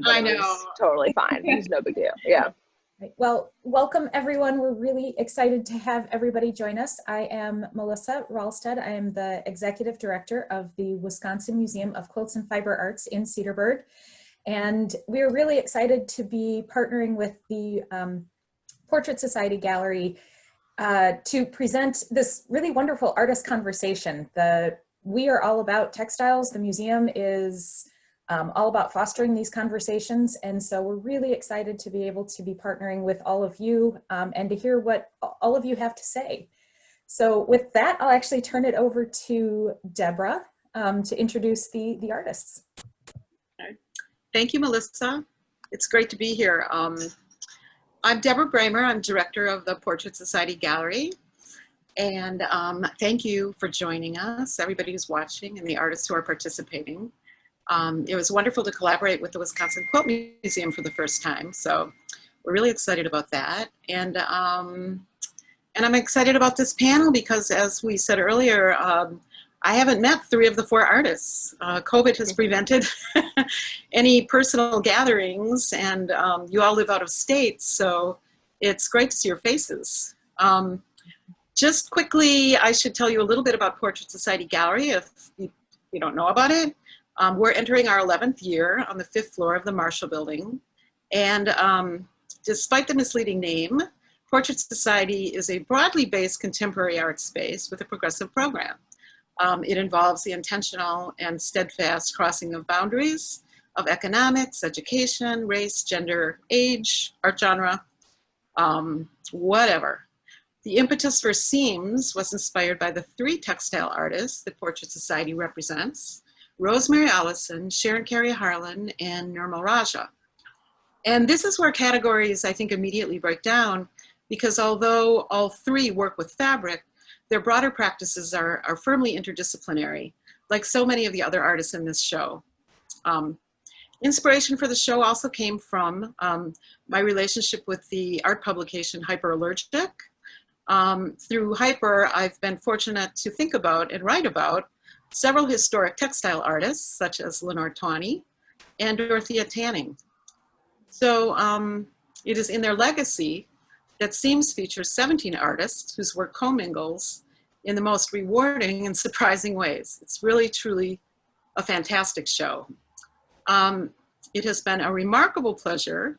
but I it know. was totally fine. It was no big deal. Yeah. Right. Well, welcome everyone. We're really excited to have everybody join us. I am Melissa Ralsted. I am the Executive Director of the Wisconsin Museum of Quilts and Fiber Arts in Cedarburg. And we're really excited to be partnering with the Portrait Society Gallery to present this really wonderful artist conversation. We are all about textiles. The museum is all about fostering these conversations. And so we're really excited to be able to be partnering with all of you and to hear what all of you have to say. So with that, I'll actually turn it over to Deborah to introduce the artists. Okay. Thank you, Melissa. It's great to be here. I'm Deborah Bramer. I'm director of the Portrait Society Gallery. And thank you for joining us, everybody who's watching and the artists who are participating. It was wonderful to collaborate with the Wisconsin Quilt Museum for the first time. So we're really excited about that. And I'm excited about this panel because, as we said earlier, I haven't met 3 of the 4 artists. COVID has prevented any personal gatherings, and you all live out of state, so it's great to see your faces. Just quickly, I should tell you a little bit about Portrait Society Gallery if you don't know about it. We're entering our 11th year on the 5th floor of the Marshall Building. And despite the misleading name, Portrait Society is a broadly based contemporary art space with a progressive program. It involves the intentional and steadfast crossing of boundaries of economics, education, race, gender, age, art genre, whatever. The impetus for Seams was inspired by the 3 textile artists that Portrait Society represents: Rosemary Ollison, Sharon Carey Harlan, and Nirmal Raja. And this is where categories, I think, immediately break down, because although all 3 work with fabric, their broader practices are firmly interdisciplinary, like so many of the other artists in this show. Inspiration for the show also came from my relationship with the art publication Hyperallergic. Through Hyper, I've been fortunate to think about and write about several historic textile artists, such as Lenore Tawney and Dorothea Tanning. So it is in their legacy that Seams features 17 artists whose work commingles in the most rewarding and surprising ways. It's really, truly a fantastic show. It has been a remarkable pleasure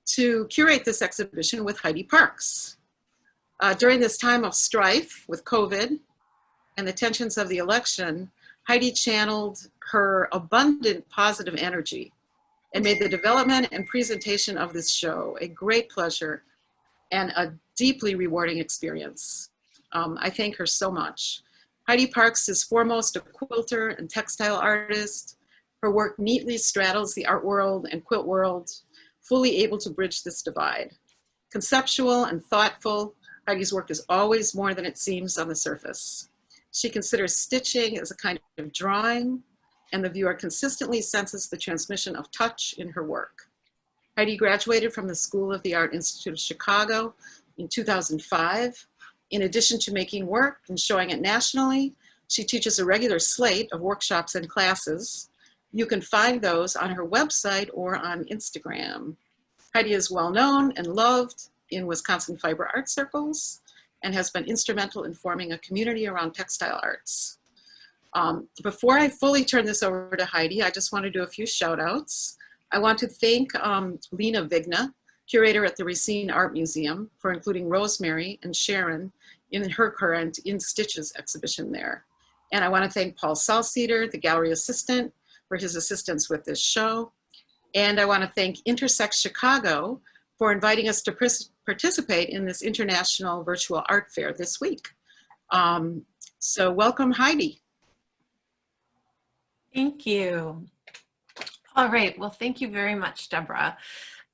to curate this exhibition with Heidi Parkes. During this time of strife with COVID and the tensions of the election, Heidi channeled her abundant positive energy and made the development and presentation of this show a great pleasure and a deeply rewarding experience. I thank her so much. Heidi Parkes is foremost a quilter and textile artist. Her work neatly straddles the art world and quilt world, fully able to bridge this divide. Conceptual and thoughtful, Heidi's work is always more than it seems on the surface. She considers stitching as a kind of drawing, and the viewer consistently senses the transmission of touch in her work. Heidi graduated from the School of the Art Institute of Chicago in 2005. In addition to making work and showing it nationally, she teaches a regular slate of workshops and classes. You can find those on her website or on Instagram. Heidi is well known and loved in Wisconsin fiber art circles and has been instrumental in forming a community around textile arts. Before I fully turn this over to Heidi, I just want to do a few shout outs. I want to thank Lena Vigna, curator at the Racine Art Museum, for including Rosemary and Sharon in her current In Stitches exhibition there. And I want to thank Paul Salceder, the gallery assistant, for his assistance with this show. And I want to thank Intersect Chicago for inviting us to participate in this international virtual art fair this week. So welcome, Heidi. Thank you. All right, well, thank you very much, Deborah.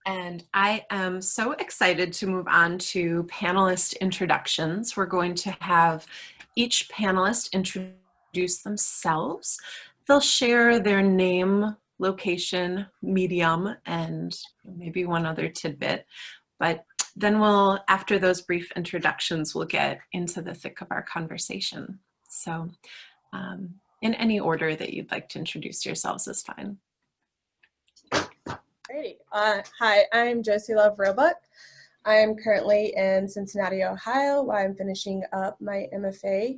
And I am so excited to move on to panelist introductions. We're going to have each panelist introduce themselves. They'll share their name, location, medium, and maybe one other tidbit. But then we'll, after those brief introductions, we'll get into the thick of our conversation. So in any order that you'd like to introduce yourselves is fine. Great. Hi, I'm Josie Love Roebuck. I am currently in Cincinnati, Ohio, while I'm finishing up my MFA.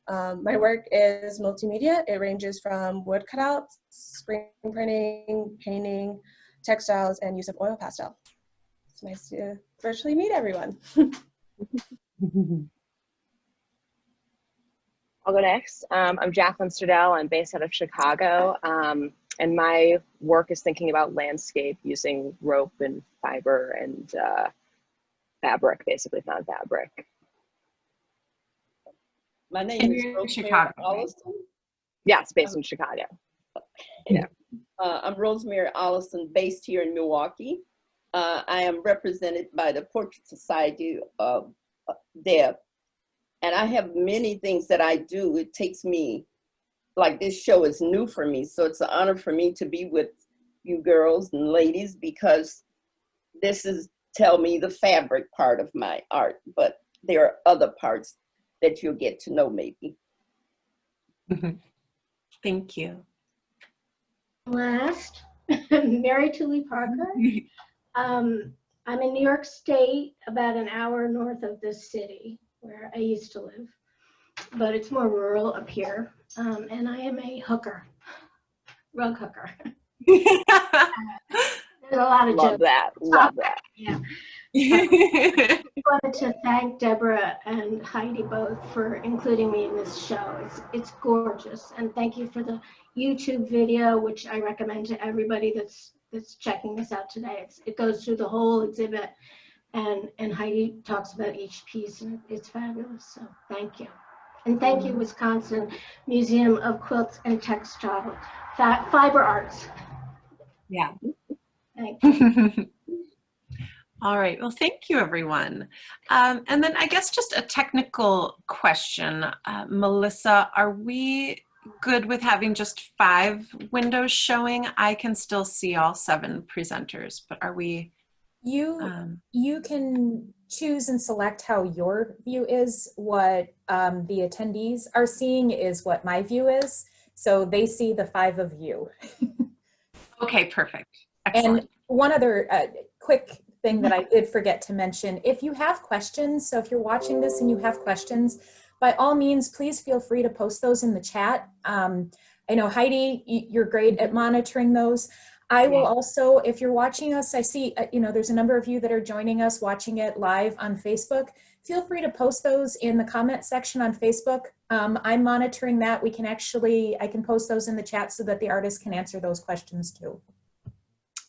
My work is multimedia. It ranges from wood cutouts, screen printing, painting, textiles, and use of oil pastel. It's nice to virtually meet everyone. I'll go next. I'm Jacqueline Surdell. I'm based out of Chicago. And my work is thinking about landscape using rope and fiber and fabric, basically found fabric. My name is Rosemary Ollison. Yes, based in Chicago. Yeah. I'm Rosemary Ollison, based here in Milwaukee. I am represented by the Portrait Society of Deb. And I have many things that I do. It takes me, like this show is new for me. So it's an honor for me to be with you girls and ladies, because this is tell me the fabric part of my art, but there are other parts that you'll get to know maybe. Thank you. Last, Mary Tooley Parker. I'm in New York State, about an hour north of this city where I used to live, but it's more rural up here. And I am a hooker, rug hooker. There's a lot of Love jokes. that. Love that. Yeah. I wanted to thank Deborah and Heidi both for including me in this show. It's gorgeous, and thank you for the YouTube video, which I recommend to everybody that's checking this out today. It goes through the whole exhibit, and Heidi talks about each piece, and it's fabulous. So thank you, and thank you, Wisconsin Museum of Quilts and Textile Fiber Arts. Yeah. Thank you. All right, well, thank you, everyone. And then I guess just a technical question. Melissa, are we good with having just 5 windows showing? I can still see all 7 presenters, but are we? You can choose and select how your view is. What the attendees are seeing is what my view is. So they see the 5 of you. Okay, perfect. Excellent. And one other quick thing that I did forget to mention, if you have questions, so if you're watching this and you have questions, by all means, please feel free to post those in the chat. I know Heidi, you're great at monitoring those. I will also, if you're watching us, I see, there's a number of you that are joining us watching it live on Facebook. Feel free to post those in the comment section on Facebook. I'm monitoring that. I can post those in the chat so that the artists can answer those questions too.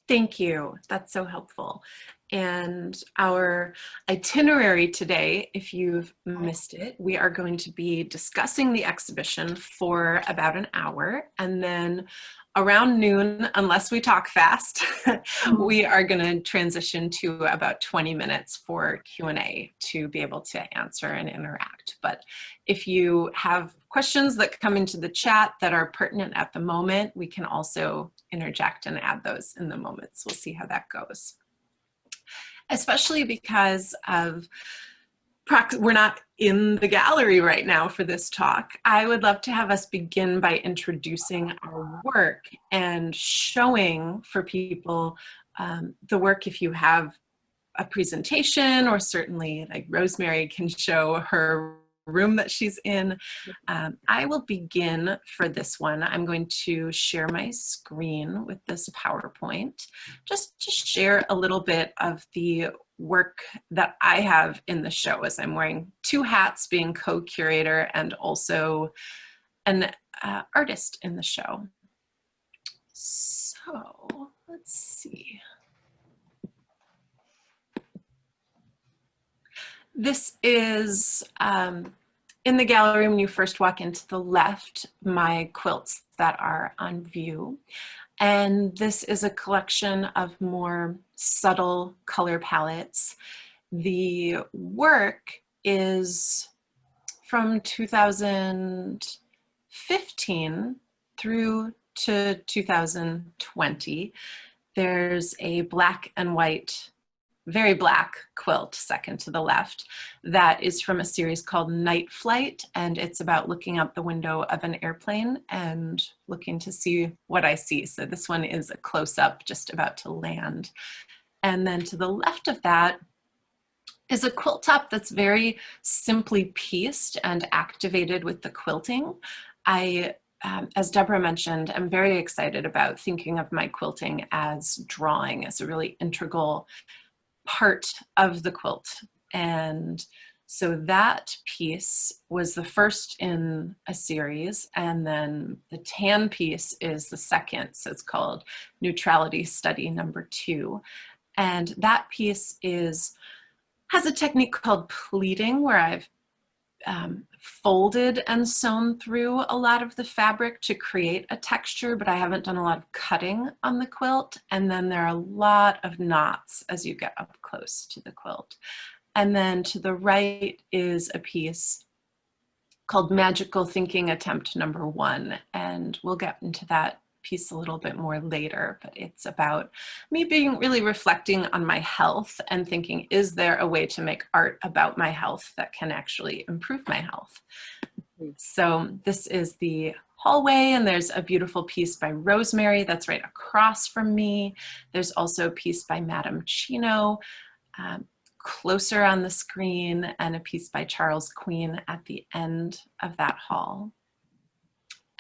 Thank you. That's so helpful. And our itinerary today, if you've missed it, we are going to be discussing the exhibition for about an hour, and then around noon, unless we talk fast, we are going to transition to about 20 minutes for Q&A to be able to answer and interact. But if you have questions that come into the chat that are pertinent at the moment, we can also interject and add those in the moments. We'll see how that goes. Especially because of we're not in the gallery right now for this talk. I would love to have us begin by introducing our work and showing for people the work. If you have a presentation, or certainly like Rosemary can show her room that she's in. I will begin for this one. I'm going to share my screen with this PowerPoint just to share a little bit of the work that I have in the show, as I'm wearing 2 hats, being co-curator and also an artist in the show. So let's see. This is in the gallery when you first walk into the left, my quilts that are on view. And this is a collection of more subtle color palettes. The work is from 2015 through to 2020. There's a black and white very black quilt, second to the left, that is from a series called Night Flight, and it's about looking out the window of an airplane and looking to see what I see. So this one is a close-up, just about to land. And then to the left of that is a quilt top that's very simply pieced and activated with the quilting. As Deborah mentioned, I'm very excited about thinking of my quilting as drawing, as a really integral part of the quilt. And so that piece was the first in a series, and then the tan piece is the second. So it's called Neutrality Study number 2. And that piece has a technique called pleating, where I've folded and sewn through a lot of the fabric to create a texture, but I haven't done a lot of cutting on the quilt. And then there are a lot of knots as you get up close to the quilt. And then to the right is a piece called Magical Thinking Attempt number 1. And we'll get into that piece a little bit more later, but it's about me being really reflecting on my health and thinking, is there a way to make art about my health that can actually improve my health? So this is the hallway, and there's a beautiful piece by Rosemary that's right across from me. There's also a piece by Madame Chino closer on the screen, and a piece by Charles Queen at the end of that hall.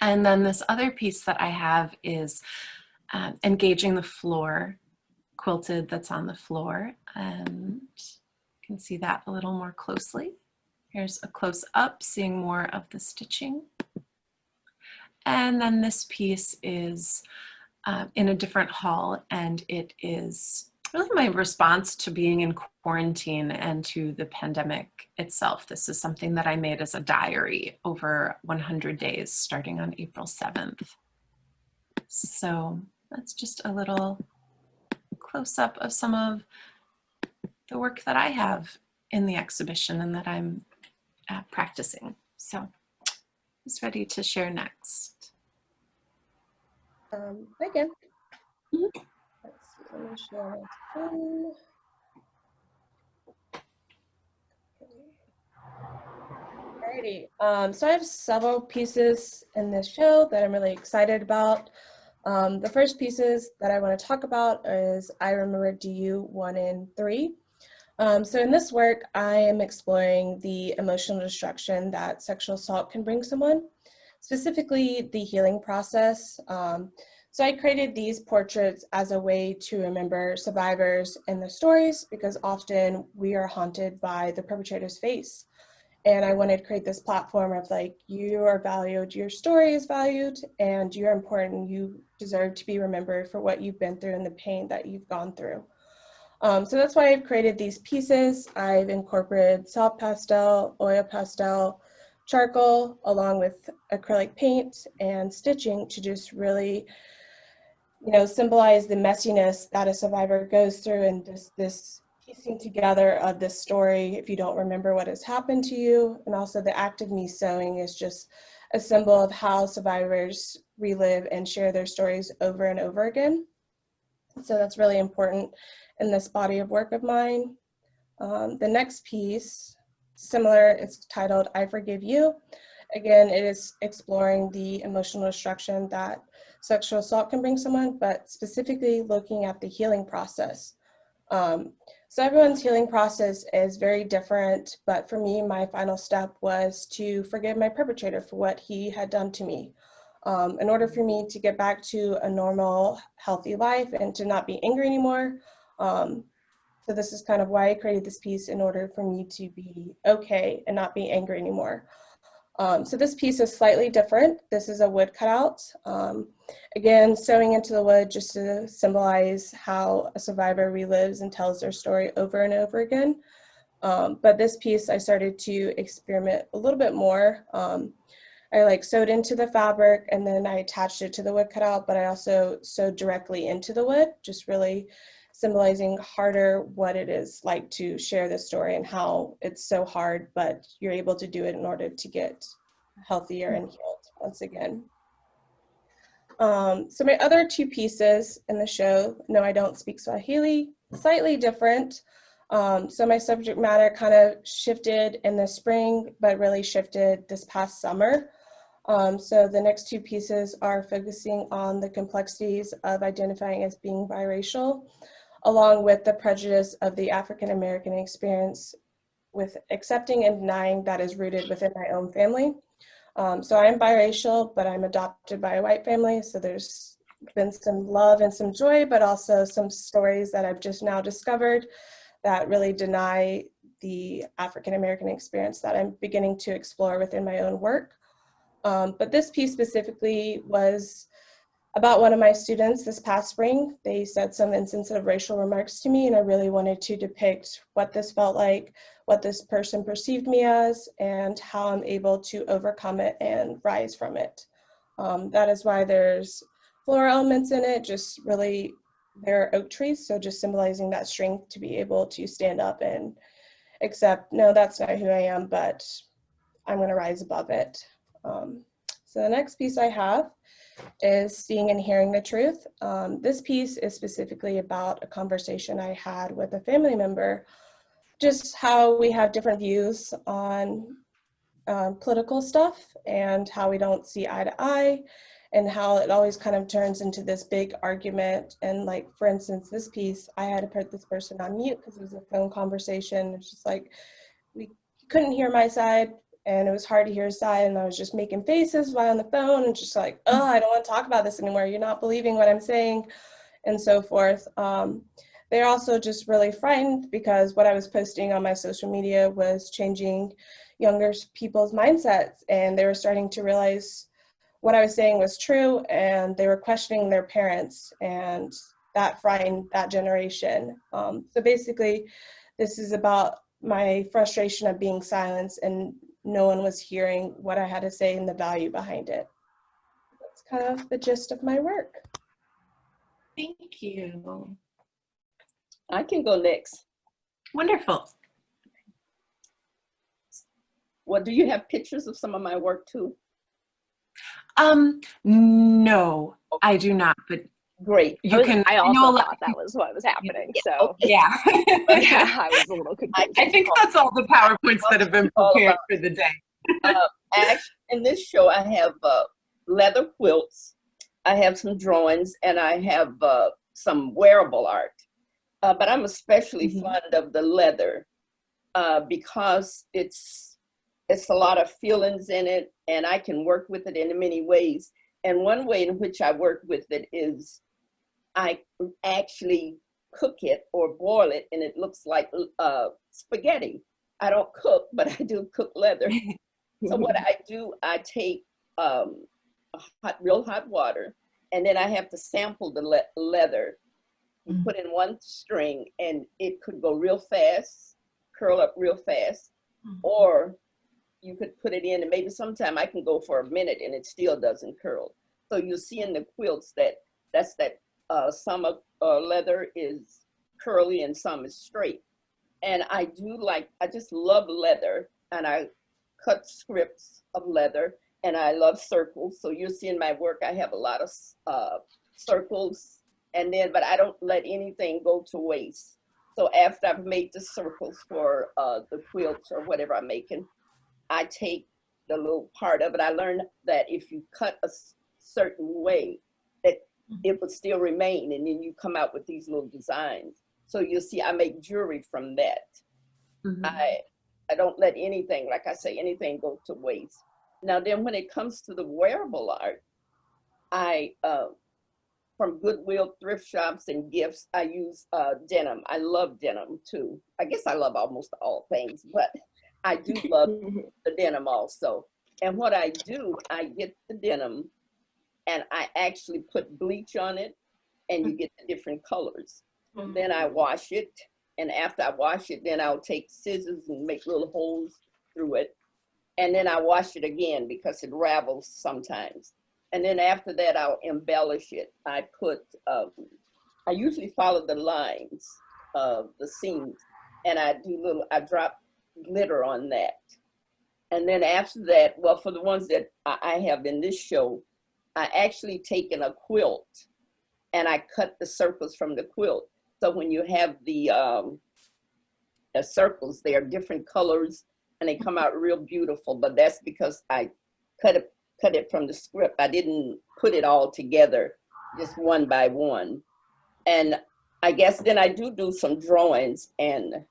And then this other piece that I have is Engaging the Floor, quilted, that's on the floor. And you can see that a little more closely. Here's a close up, seeing more of the stitching. And then this piece is in a different hall, and it is really my response to being in quarantine and to the pandemic itself. This is something that I made as a diary over 100 days starting on April 7th. So that's just a little close-up of some of the work that I have in the exhibition and that I'm practicing. So who's ready to share next? Again. Let's see, let me share my screen. Alrighty, so I have several pieces in this show that I'm really excited about. The first pieces that I want to talk about is I Remember DU 1 and 3. So in this work, I am exploring the emotional destruction that sexual assault can bring someone, specifically the healing process. So I created these portraits as a way to remember survivors and their stories, because often we are haunted by the perpetrator's face. And I wanted to create this platform of like, you are valued, your story is valued, and you're important. You deserve to be remembered for what you've been through and the pain that you've gone through. So that's why I've created these pieces. I've incorporated soft pastel, oil pastel, charcoal, along with acrylic paint and stitching to just really, you know, symbolize the messiness that a survivor goes through, and just this piecing together of this story if you don't remember what has happened to you. And also the act of me sewing is just a symbol of how survivors relive and share their stories over and over again. So that's really important in this body of work of mine. The next piece, similar, it's titled I Forgive You. Again, it is exploring the emotional destruction that sexual assault can bring someone, but specifically looking at the healing process. So everyone's healing process is very different, but for me, my final step was to forgive my perpetrator for what he had done to me. In order for me to get back to a normal, healthy life and to not be angry anymore. So this is kind of why I created this piece, in order for me to be okay and not be angry anymore. So this piece is slightly different. This is a wood cutout. Again, sewing into the wood just to symbolize how a survivor relives and tells their story over and over again. But this piece, I started to experiment a little bit more. I sewed into the fabric, and then I attached it to the wood cutout, but I also sewed directly into the wood, just really symbolizing harder what it is like to share this story and how it's so hard, but you're able to do it in order to get healthier and healed once again. So my other two pieces in the show, No, I Don't Speak Swahili, slightly different. So my subject matter kind of shifted in the spring, but really shifted this past summer. So the next two pieces are focusing on the complexities of identifying as being biracial, along with the prejudice of the African American experience with accepting and denying that is rooted within my own family. So I am biracial, but I'm adopted by a white family. So there's been some love and some joy, but also some stories that I've just now discovered that really deny the African American experience that I'm beginning to explore within my own work. But this piece specifically was about one of my students this past spring. They said some insensitive racial remarks to me, and I really wanted to depict what this felt like, what this person perceived me as, and how I'm able to overcome it and rise from it. That is why there's floral elements in it, just really, there are oak trees, so just symbolizing that strength to be able to stand up and accept, no, that's not who I am, but I'm gonna rise above it. So the next piece I have is Seeing and Hearing the Truth. This piece is specifically about a conversation I had with a family member, just how we have different views on political stuff and how we don't see eye to eye, and how it always kind of turns into this big argument. And like, for instance, this piece, I had to put this person on mute because it was a phone conversation. It's just like, we couldn't hear my side, and it was hard to hear his side, and I was just making faces while on the phone and just like, oh, I don't want to talk about this anymore. You're not believing what I'm saying, and so forth. They're also just really frightened because what I was posting on my social media was changing younger people's mindsets, and they were starting to realize what I was saying was true, and they were questioning their parents, and that frightened that generation. So basically, this is about my frustration of being silenced and no one was hearing what I had to say and the value behind it. That's kind of the gist of my work. Thank you. I can go next. Wonderful. Well, do you have pictures of some of my work too? No, I do not, but Great. I also thought that was what was happening. So yeah. yeah, I was a little confused. I think that's all the PowerPoints that have been prepared for the day. Actually, in this show, I have leather quilts, I have some drawings, and I have some wearable art. But I'm especially fond of the leather because it's a lot of feelings in it, and I can work with it in many ways. And one way in which I work with it is I actually cook it or boil it, and it looks like spaghetti. I don't cook, but I do cook leather. So what I do, I take real hot water, and then I have to sample the leather. You put in one string, and it could go real fast, curl up real fast, or you could put it in, and maybe sometime I can go for a minute, and it still doesn't curl. So you'll see in the quilts that some of leather is curly and some is straight. And I just love leather, and I cut strips of leather, and I love circles. So you'll see in my work, I have a lot of circles, but I don't let anything go to waste. So after I've made the circles for the quilts or whatever I'm making, I take the little part of it. I learned that if you cut a certain way, that it would still remain, and then you come out with these little designs. So you'll see I make jewelry from that. I don't let anything, like I say, anything go to waste. Now then, when it comes to the wearable art, I from Goodwill, thrift shops, and gifts, I use denim. I love denim too. I guess I love almost all things, but I do love the denim also. And what I do, I get the denim and I actually put bleach on it, and you get the different colors. Then I wash it, and after I wash it, then I'll take scissors and make little holes through it. And then I wash it again because it ravels sometimes. And then after that, I'll embellish it. I usually follow the lines of the seams, and I drop glitter on that. And then after that, well, for the ones that I have in this show, I actually taken a quilt and I cut the circles from the quilt. So when you have the circles, they are different colors and they come out real beautiful, but that's because I cut it from the script. I didn't put it all together, just one by one. And I guess then I do some drawings, and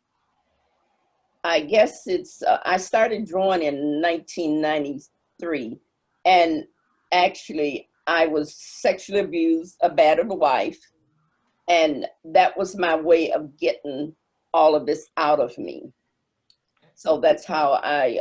I guess it's, I started drawing in 1993, and actually I was sexually abused, a battered wife, and that was my way of getting all of this out of me. So that's how I,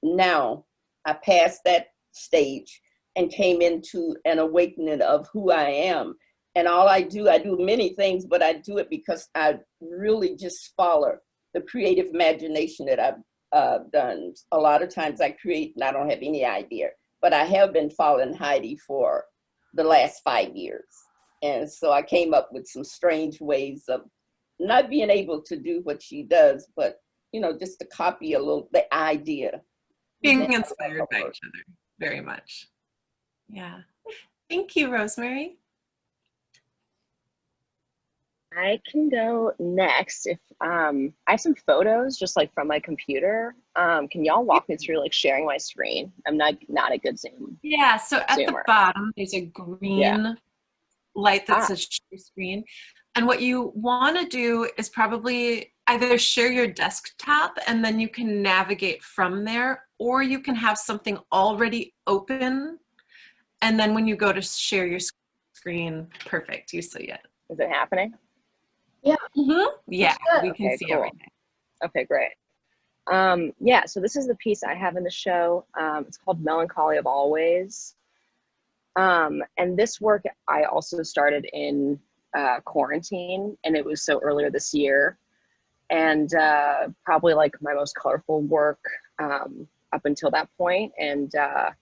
now I passed that stage and came into an awakening of who I am. And all I do many things, but I do it because I really just follow the creative imagination that I've done. A lot of times I create and I don't have any idea, but I have been following Heidi for the last 5 years. And so I came up with some strange ways of not being able to do what she does, but, you know, just to copy a little, the idea. Being inspired by each other, very much. Yeah. Thank you, Rosemary. I can go next. If I have some photos just like from my computer. Can y'all walk me through like sharing my screen? I'm not a good Zoom. Yeah, so at the bottom, there's a green light that says share screen. And what you want to do is probably either share your desktop and then you can navigate from there, or you can have something already open. And then when you go to share your screen, perfect, you see it. Is it happening? Yeah. Mm-hmm. Yeah, we can see cool. everything. Okay, great. Yeah, so this is the piece I have in the show. It's called Melancholy of Always. And this work I also started in quarantine, and it was so earlier this year. And probably like my most colorful work up until that point. And I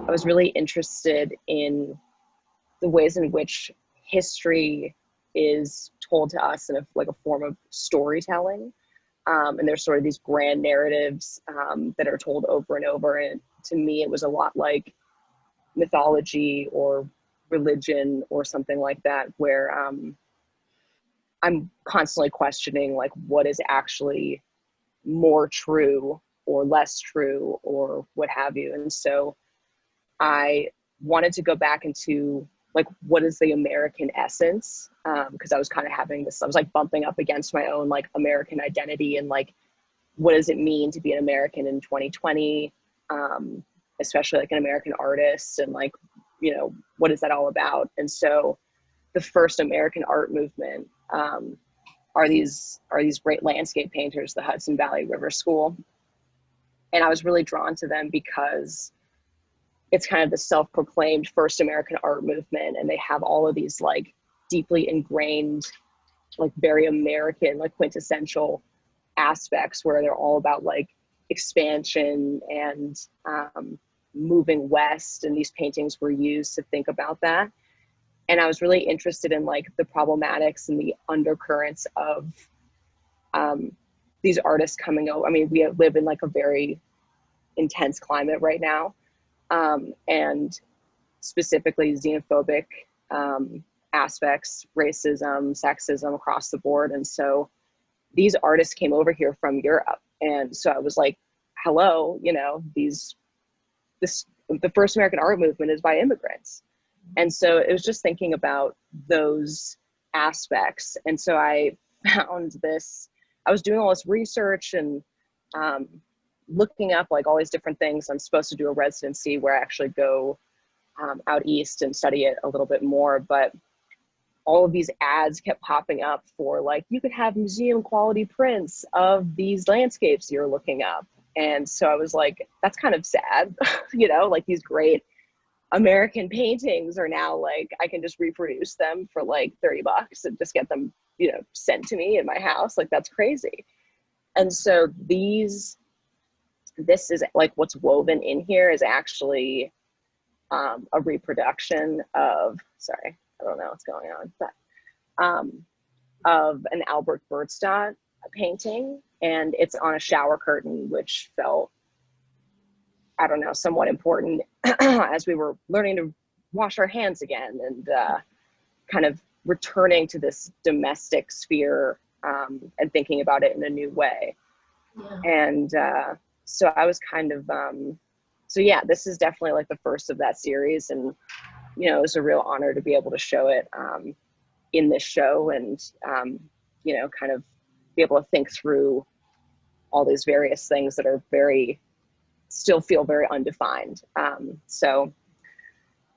was really interested in the ways in which history is told to us in like a form of storytelling. And there's sort of these grand narratives that are told over and over. And to me, it was a lot like mythology or religion or something like that, where I'm constantly questioning like what is actually more true or less true or what have you. And so I wanted to go back into like, what is the American essence? Because I was kind of having this, I was like bumping up against my own like American identity and like, what does it mean to be an American in 2020? Especially like an American artist, and like, you know, what is that all about? And so the first American art movement are these great landscape painters, the Hudson Valley River School. And I was really drawn to them because it's kind of the self-proclaimed first American art movement, and they have all of these like deeply ingrained, like very American, like quintessential aspects where they're all about like expansion and moving west, and these paintings were used to think about that. And I was really interested in like the problematics and the undercurrents of these artists coming out. I mean, we live in like a very intense climate right now, and specifically xenophobic aspects, racism, sexism across the board. And so these artists came over here from Europe. And so I was like, hello, you know, the first American art movement is by immigrants. And so it was just thinking about those aspects. And so I found this, I was doing all this research and looking up like all these different things. I'm supposed to do a residency where I actually go out east and study it a little bit more, but all of these ads kept popping up for like, you could have museum quality prints of these landscapes you're looking up. And so I was like, that's kind of sad, you know, like these great American paintings are now like, I can just reproduce them for like $30 and just get them, you know, sent to me in my house. Like, that's crazy. And so this is like what's woven in here is actually a reproduction of, sorry, I don't know what's going on, but of an Albert Bierstadt painting, and it's on a shower curtain, which felt, I don't know, somewhat important as we were learning to wash our hands again, and kind of returning to this domestic sphere, and thinking about it in a new way. Yeah. And so I was kind of, so yeah, this is definitely like the first of that series, and you know, it was a real honor to be able to show it in this show, and you know, kind of be able to think through all these various things that are still feel very undefined. So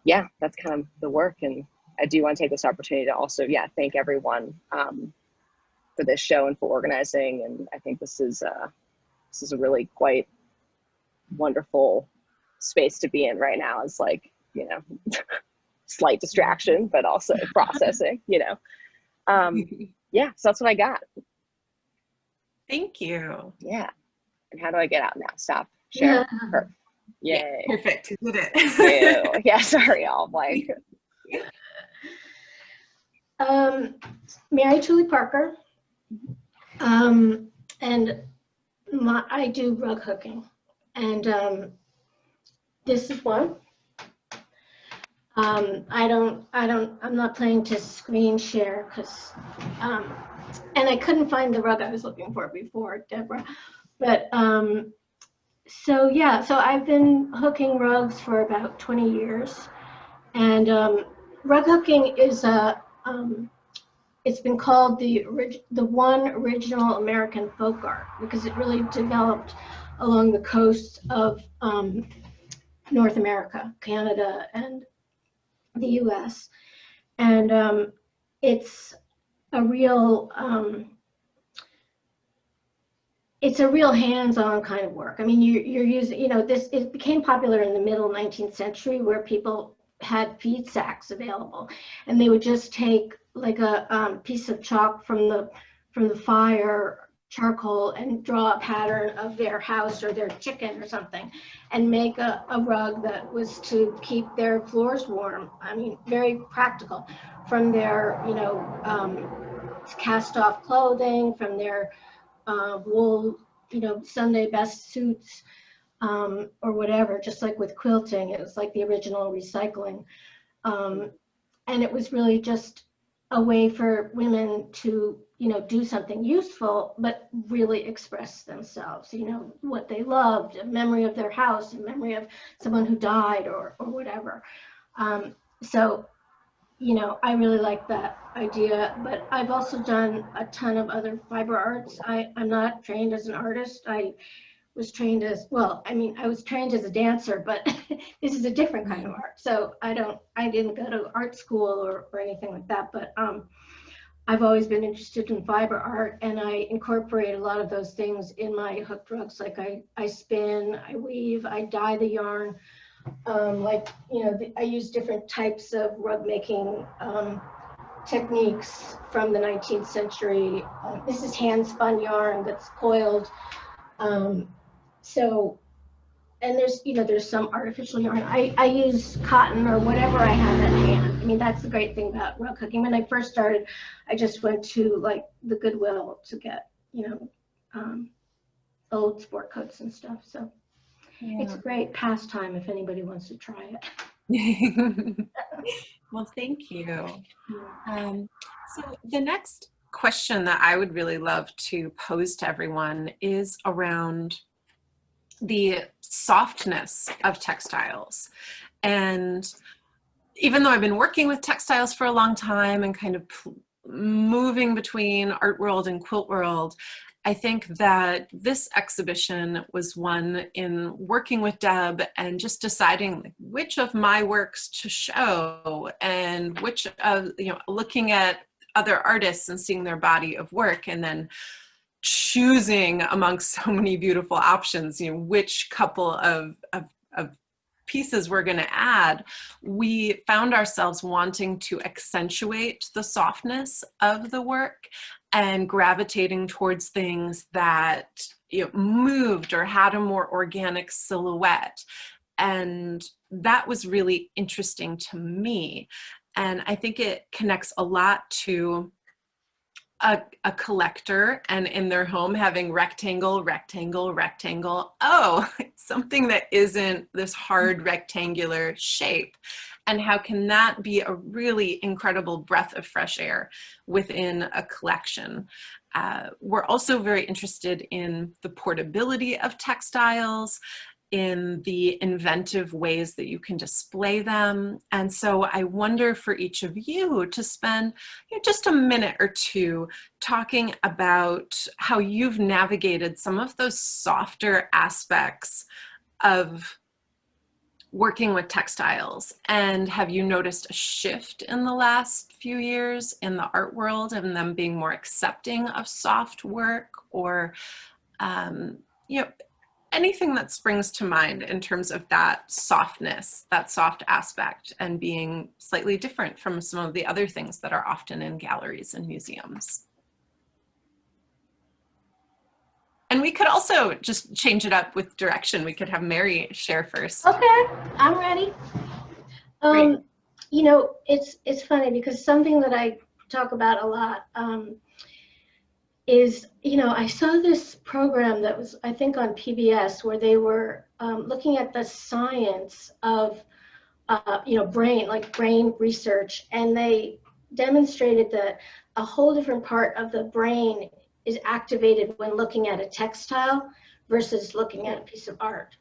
yeah, that's kind of the work. And I do want to take this opportunity to also, thank everyone for this show and for organizing. And I think this is a really quite wonderful space to be in right now. It's like, you know, slight distraction, but also processing, you know. Yeah, so that's what I got. Thank you. Yeah. And how do I get out now? Stop. Share. Yeah. Perfect. Yay. Yeah, perfect. You did Thank it. you. Yeah, sorry, all like. Mary Tooley Parker, and I do rug hooking, and this is one. I'm not planning to screen share because, and I couldn't find the rug I was looking for before, Deborah, but so yeah, so I've been hooking rugs for about 20 years, and rug hooking is it's been called the one original American folk art because it really developed along the coast of North America, Canada, and the U.S. And it's a real hands-on kind of work. I mean, you're using, you know, this, it became popular in the middle 19th century where people had feed sacks available, and they would just take like a piece of chalk from the fire, charcoal, and draw a pattern of their house or their chicken or something, and make a rug that was to keep their floors warm. I mean, very practical, from their, you know, cast off clothing, from their wool, you know, Sunday best suits, or whatever, just like with quilting, it was like the original recycling. And it was really just a way for women to, you know, do something useful, but really express themselves, you know, what they loved, a memory of their house, a memory of someone who died or whatever. So, you know, I really like that idea, but I've also done a ton of other fiber arts. I'm not trained as an artist. I was trained as, well, I mean, I was trained as a dancer, but this is a different kind of art. So I didn't go to art school or anything like that, but I've always been interested in fiber art, and I incorporate a lot of those things in my hooked rugs. Like I spin, I weave, I dye the yarn. Like, you know, I use different types of rug making techniques from the 19th century. This is hand spun yarn that's coiled. So, and there's, you know, there's some artificial yarn. I use cotton or whatever I have at hand. I mean, that's the great thing about rug hooking. When I first started, I just went to like the Goodwill to get, you know, old sport coats and stuff. So yeah. It's a great pastime if anybody wants to try it. Well, thank you. So the next question that I would really love to pose to everyone is around the softness of textiles. And even though I've been working with textiles for a long time and kind of moving between art world and quilt world, I think that this exhibition was one in working with Deb and just deciding like, which of my works to show and which of, you know, looking at other artists and seeing their body of work and then choosing amongst so many beautiful options, you know, which couple of pieces we're going to add. We found ourselves wanting to accentuate the softness of the work and gravitating towards things that, you know, moved or had a more organic silhouette. And that was really interesting to me. And I think it connects a lot to a collector and in their home having rectangle, rectangle, rectangle. Oh, something that isn't this hard rectangular shape. And how can that be a really incredible breath of fresh air within a collection? We're also very interested in the portability of textiles, in the inventive ways that you can display them. And so I wonder for each of you to spend just a minute or two talking about how you've navigated some of those softer aspects of working with textiles. And have you noticed a shift in the last few years in the art world and them being more accepting of soft work, or anything that springs to mind in terms of that softness, that soft aspect, and being slightly different from some of the other things that are often in galleries and museums? And we could also just change it up with direction. We could have Mary share first. Okay, I'm ready. Great. You know, it's funny because something that I talk about a lot is, I saw this program that was, I think, on PBS, where they were looking at the science of, brain research, and they demonstrated that a whole different part of the brain is activated when looking at a textile versus looking at a piece of art.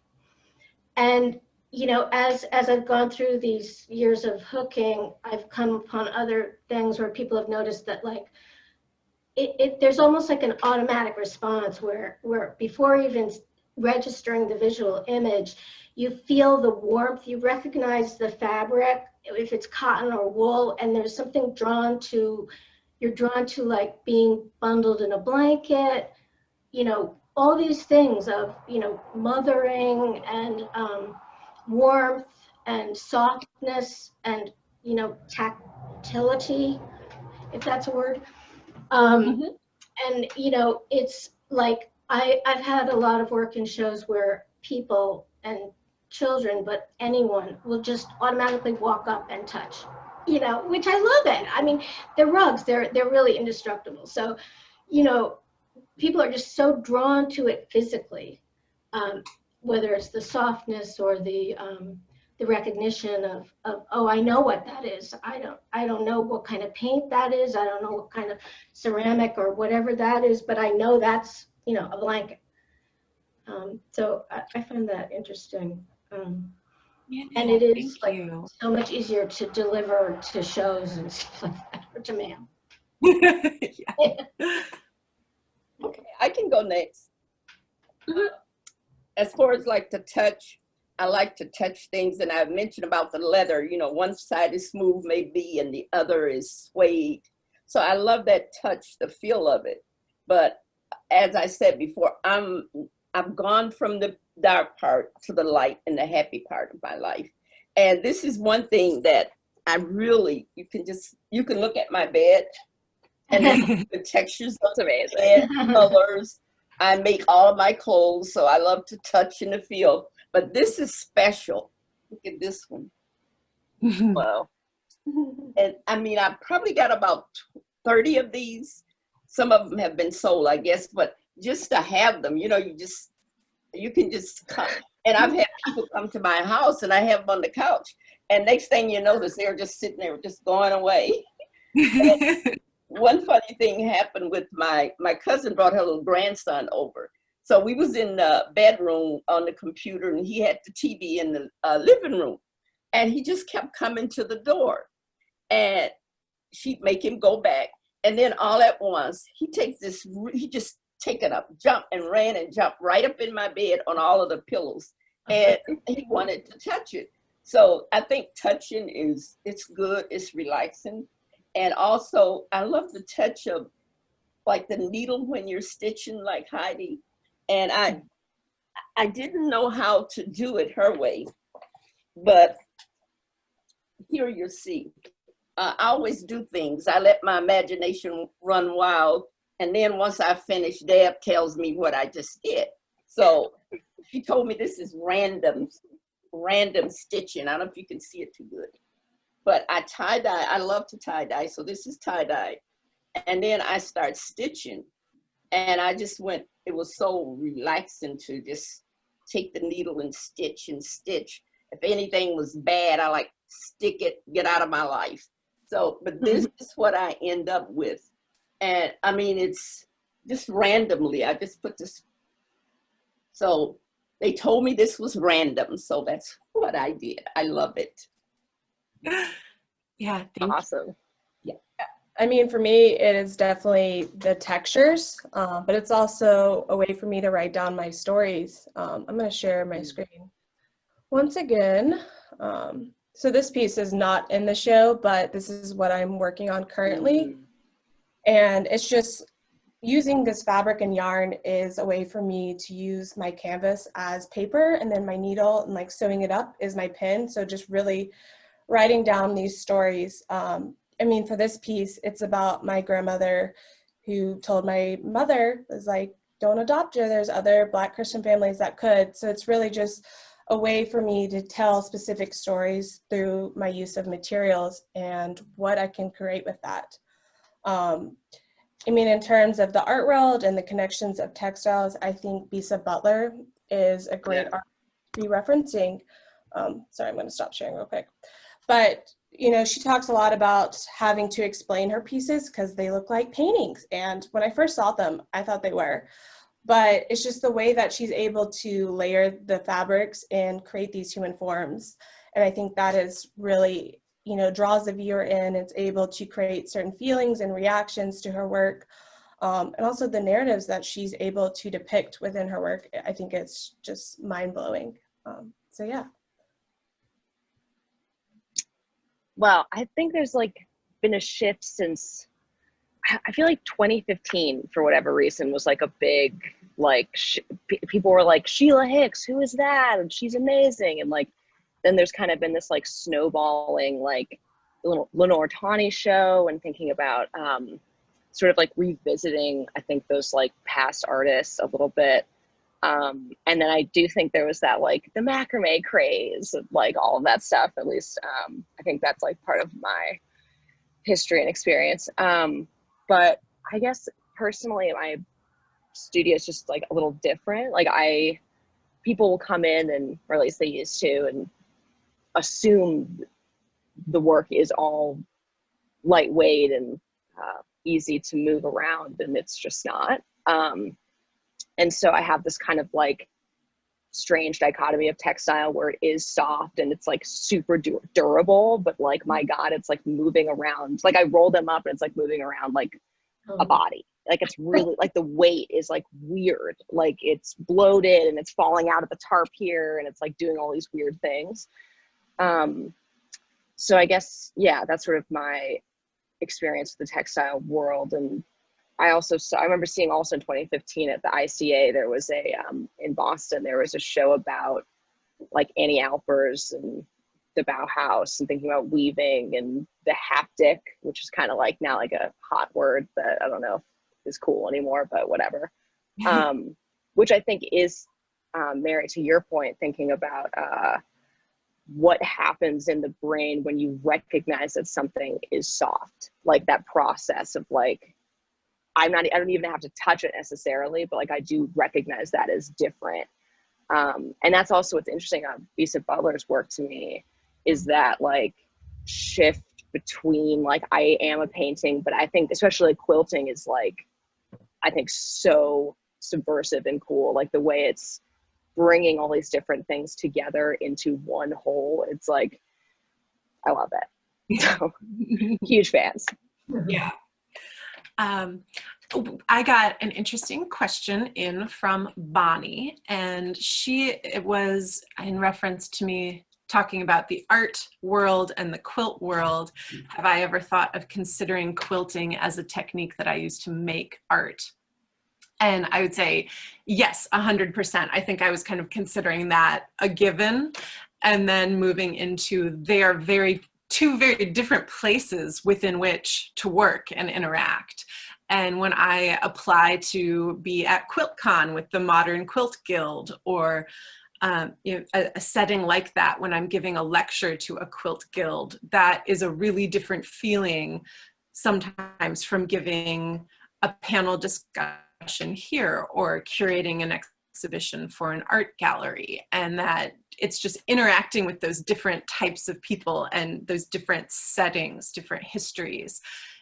And, as I've gone through these years of hooking, I've come upon other things where people have noticed that, like, there's almost like an automatic response where before even registering the visual image, you feel the warmth, you recognize the fabric, if it's cotton or wool, and there's something you're drawn to like being bundled in a blanket, all these things of, mothering and warmth and softness and, tactility, if that's a word. And, it's like, I've had a lot of work in shows where people and children, but anyone will just automatically walk up and touch, which I love it. I mean, they're rugs, they're really indestructible. So, people are just so drawn to it physically, whether it's the softness or the recognition of, oh, I know what that is. I don't know what kind of paint that is. I don't know what kind of ceramic or whatever that is, but I know that's, a blanket. So I find that interesting. And it is so much easier to deliver to shows and stuff like that, or to mail. Okay, I can go next. As far as like the touch, I like to touch things, and I've mentioned about the leather, one side is smooth maybe and the other is suede. So I love that touch, the feel of it. But as I said before, I've gone from the dark part to the light and the happy part of my life. And this is one thing that I really, you can look at my bed and the textures of the bed, colors. I make all of my clothes, so I love to touch and to feel. But this is special. Look at this one. Wow. And I mean, I probably got about 30 of these. Some of them have been sold, I guess, but just to have them, you can just come. And I've had people come to my house and I have them on the couch. And next thing you notice, they're just sitting there, just going away. One funny thing happened with my cousin brought her little grandson over. So we was in the bedroom on the computer, and he had the TV in the living room. And he just kept coming to the door. And she'd make him go back. And then all at once, he just taken up, jumped and ran and jumped right up in my bed on all of the pillows. And he wanted to touch it. So I think touching it's good, it's relaxing. And also, I love the touch of like the needle when you're stitching like Heidi. And I didn't know how to do it her way, but here you see. I always do things. I let my imagination run wild. And then once I finish, Deb tells me what I just did. So she told me this is random stitching. I don't know if you can see it too good. But I tie-dye. I love to tie-dye. So this is tie-dye. And then I start stitching. And I just went, it was so relaxing to just take the needle and stitch and stitch. If anything was bad, I like stick it, get out of my life. So, but this is what I end up with. And I mean, it's just randomly, I just put this. So they told me this was random. So that's what I did. I love it. Yeah, thank Awesome. I mean, for me, it is definitely the textures, but it's also a way for me to write down my stories. I'm going to share my screen once again. So this piece is not in the show, but this is what I'm working on currently. And it's just using this fabric and yarn is a way for me to use my canvas as paper, and then my needle and like sewing it up is my pen. So just really writing down these stories. I mean, for this piece, it's about my grandmother who told my mother, was like, don't adopt her. There's other Black Christian families that could. So it's really just a way for me to tell specific stories through my use of materials and what I can create with that. I mean, in terms of the art world and the connections of textiles, I think Bisa Butler is a great art to be referencing. Sorry, I'm going to stop sharing real quick. But you know, she talks a lot about having to explain her pieces because they look like paintings. And when I first saw them, I thought they were. But it's just the way that she's able to layer the fabrics and create these human forms. And I think that is really, you know, draws the viewer in. It's able to create certain feelings and reactions to her work. And also the narratives that she's able to depict within her work. I think it's just mind-blowing. So yeah. Well, I think there's like been a shift since, I feel like 2015 for whatever reason was like a big, like people were like, Sheila Hicks, who is that? And she's amazing. And like, then there's kind of been this like snowballing, like Lenore Tawney show, and thinking about sort of like revisiting, I think, those like past artists a little bit. And then I do think there was that like the macrame craze, like all of that stuff. At least I think that's like part of my history and experience. But I guess personally, my studio is just like a little different. Like people will come in and, or at least they used to, and assume the work is all lightweight and easy to move around, and it's just not. And so I have this kind of like strange dichotomy of textile where it is soft and it's like super durable, but like, my God, it's like moving around. Like I roll them up and it's like moving around like a body. Like it's really like the weight is like weird. Like it's bloated and it's falling out of the tarp here and it's like doing all these weird things. So I guess, yeah, that's sort of my experience with the textile world. And I remember seeing also in 2015 at the ICA, there was in Boston, there was a show about like Annie Alpers and the Bauhaus and thinking about weaving and the haptic, which is kind of like now like a hot word that I don't know if is cool anymore, but whatever. Which I think is, Mary, to your point, thinking about what happens in the brain when you recognize that something is soft, like that process of like, I don't even have to touch it necessarily, but like I do recognize that as different. And that's also what's interesting about Bisa Butler's work to me, is that like shift between like, I am a painting, but I think especially quilting is like, I think so subversive and cool. Like the way it's bringing all these different things together into one whole. It's like, I love it. So huge fans. Yeah. I got an interesting question in from Bonnie, and it was in reference to me talking about the art world and the quilt world. Have I ever thought of considering quilting as a technique that I use to make art? And I would say, yes, 100%. I think I was kind of considering that a given, and then moving into two very different places within which to work and interact. And when I apply to be at QuiltCon with the Modern Quilt Guild, or a setting like that, when I'm giving a lecture to a quilt guild, that is a really different feeling sometimes from giving a panel discussion here or curating an exhibition for an art gallery, and that it's just interacting with those different types of people and those different settings, different histories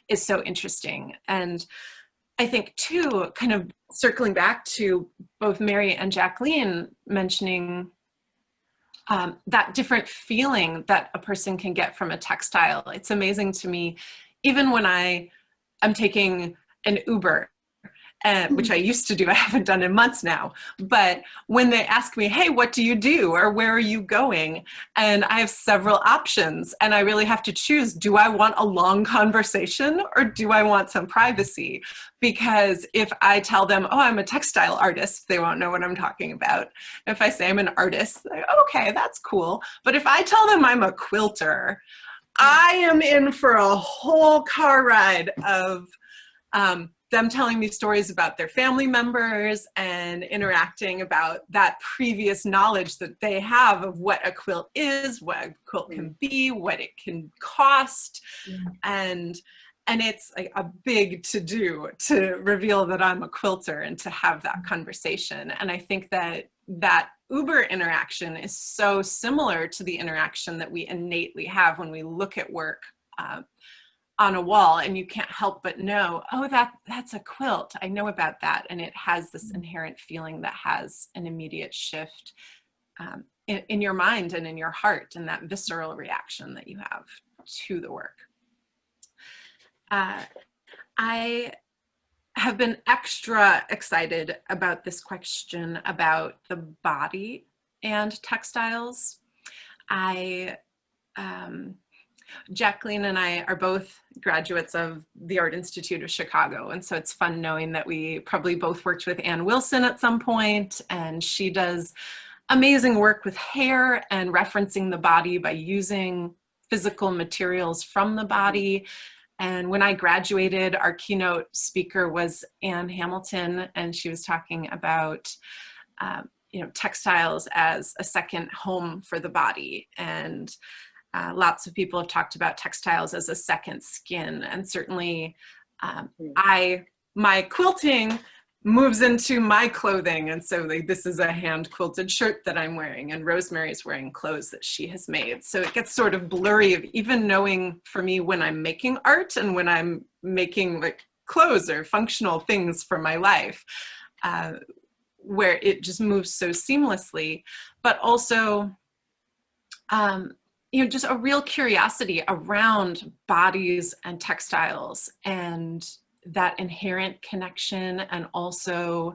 is so interesting. And I think too, kind of circling back to both Mary and Jacqueline mentioning that different feeling that a person can get from a textile. It's amazing to me, even when I am taking an Uber, which I used to do, I haven't done in months now, but when they ask me, hey, what do you do? Or where are you going? And I have several options, and I really have to choose, do I want a long conversation or do I want some privacy? Because if I tell them, oh, I'm a textile artist, they won't know what I'm talking about. If I say I'm an artist, they're like, okay, that's cool. But if I tell them I'm a quilter, I am in for a whole car ride of them telling me stories about their family members and interacting about that previous knowledge that they have of what a quilt is, what a quilt can be, what it can cost. And it's like a big to-do to reveal that I'm a quilter and to have that conversation. And I think that that Uber interaction is so similar to the interaction that we innately have when we look at work on a wall, and you can't help but know, oh, that's a quilt. I know about that. And it has this inherent feeling that has an immediate shift in your mind and in your heart, and that visceral reaction that you have to the work. I have been extra excited about this question about the body and textiles. Jacqueline and I are both graduates of the Art Institute of Chicago, and so it's fun knowing that we probably both worked with Ann Wilson at some point, and she does amazing work with hair and referencing the body by using physical materials from the body. And when I graduated, our keynote speaker was Ann Hamilton, and she was talking about textiles as a second home for the body. And lots of people have talked about textiles as a second skin, and certainly my quilting moves into my clothing, and so this is a hand quilted shirt that I'm wearing, and Rosemary is wearing clothes that she has made. So it gets sort of blurry of even knowing for me when I'm making art and when I'm making like clothes or functional things for my life, where it just moves so seamlessly, but also just a real curiosity around bodies and textiles and that inherent connection, and also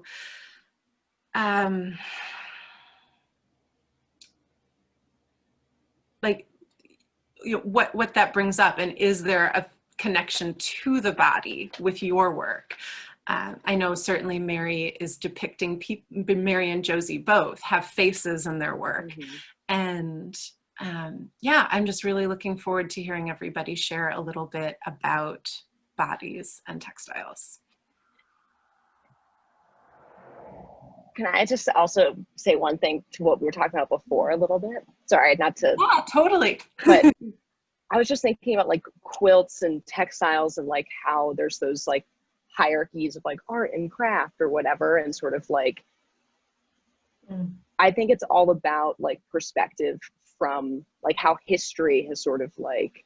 what that brings up, and is there a connection to the body with your work? I know certainly Mary is depicting people, Mary and Josie both have faces in their work. And I'm just really looking forward to hearing everybody share a little bit about bodies and textiles. Can I just also say one thing to what we were talking about before a little bit? Sorry, not to. Yeah, totally. But I was just thinking about like quilts and textiles and like how there's those like hierarchies of like art and craft or whatever, and sort of like, I think it's all about like perspective from like how history has sort of like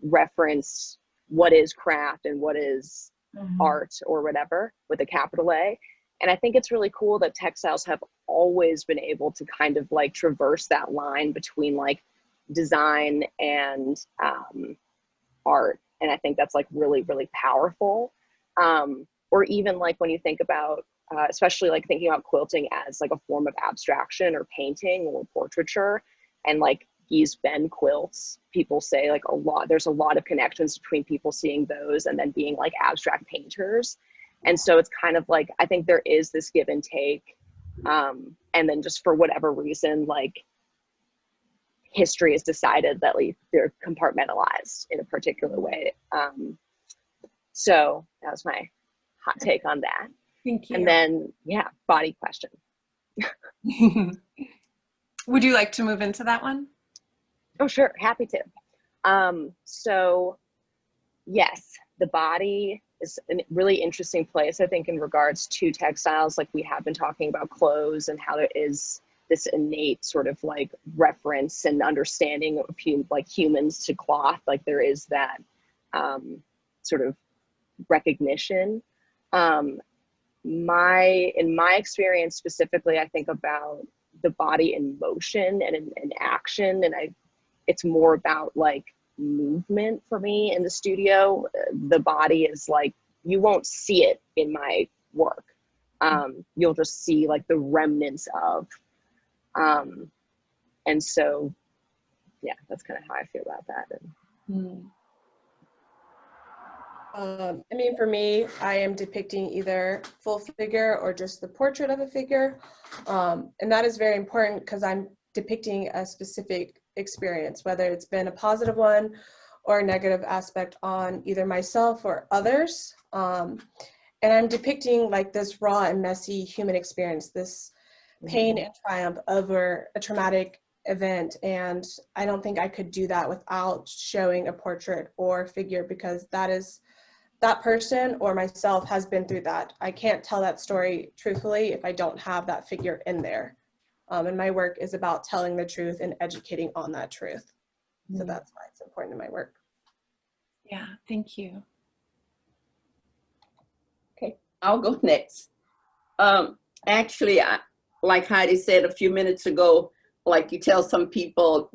referenced what is craft and what is art or whatever with a capital A. And I think it's really cool that textiles have always been able to kind of like traverse that line between like design and art. And I think that's like really, really powerful. Or even like when you think about, especially like thinking about quilting as like a form of abstraction or painting or portraiture, and like Guy's Ben quilts, people say like there's a lot of connections between people seeing those and then being like abstract painters. And so it's kind of like, I think there is this give and take. And then just for whatever reason, like history has decided that like they're compartmentalized in a particular way. So that was my hot take on that. Thank you. And then, yeah, body question. Would you like to move into that one? Oh, sure. Happy to. So yes, the body is a really interesting place, I think, in regards to textiles. Like we have been talking about clothes and how there is this innate sort of like reference and understanding of like humans to cloth. Like there is that sort of recognition. In my experience specifically, I think about the body in motion and in action, and it's more about like movement for me in the studio. The body is like, you won't see it in my work. You'll just see like the remnants of, and so, yeah, that's kind of how I feel about that. I mean, for me, I am depicting either full figure or just the portrait of a figure. And that is very important because I'm depicting a specific experience, whether it's been a positive one or a negative aspect on either myself or others. And I'm depicting like this raw and messy human experience, this pain and triumph over a traumatic event. And I don't think I could do that without showing a portrait or figure, because that person or myself has been through that. I can't tell that story truthfully if I don't have that figure in there. And my work is about telling the truth and educating on that truth. So that's why it's important in my work. Yeah, thank you. Okay, I'll go next. Actually, like Heidi said a few minutes ago, like you tell some people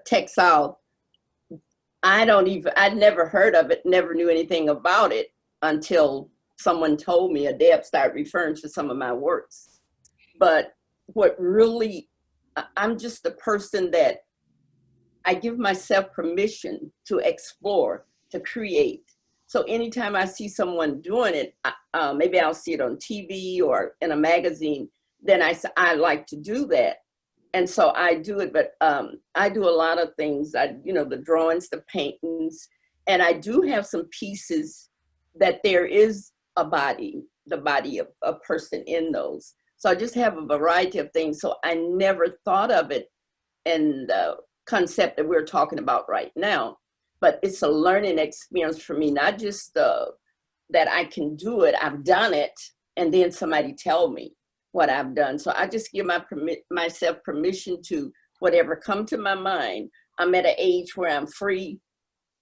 textile, I'd never heard of it, never knew anything about it until someone told me. Adeb started referring to some of my works. But what really, I'm just a person that I give myself permission to explore, to create. So anytime I see someone doing it, maybe I'll see it on TV or in a magazine, then I like to do that. And so I do it, but I do a lot of things. The drawings, the paintings, and I do have some pieces that there is the body of a person in those. So I just have a variety of things. So I never thought of it in the concept that we're talking about right now, but it's a learning experience for me, not just that I can do it, I've done it, and then somebody tell me what I've done. So I just give myself permission to whatever come to my mind. I'm at an age where I'm free,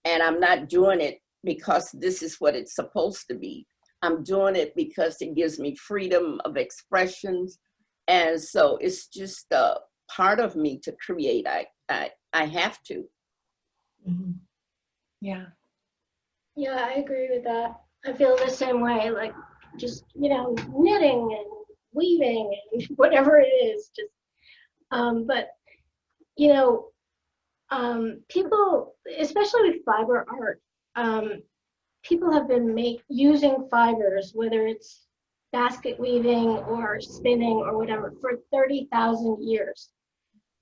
and I'm not doing it because this is what it's supposed to be. I'm doing it because it gives me freedom of expressions. And so it's just a part of me to create. I have to. Yeah. Yeah, I agree with that. I feel the same way, like just, knitting and weaving and whatever it is, just, but, people, especially with fiber art, people have been using fibers, whether it's basket weaving or spinning or whatever, for 30,000 years.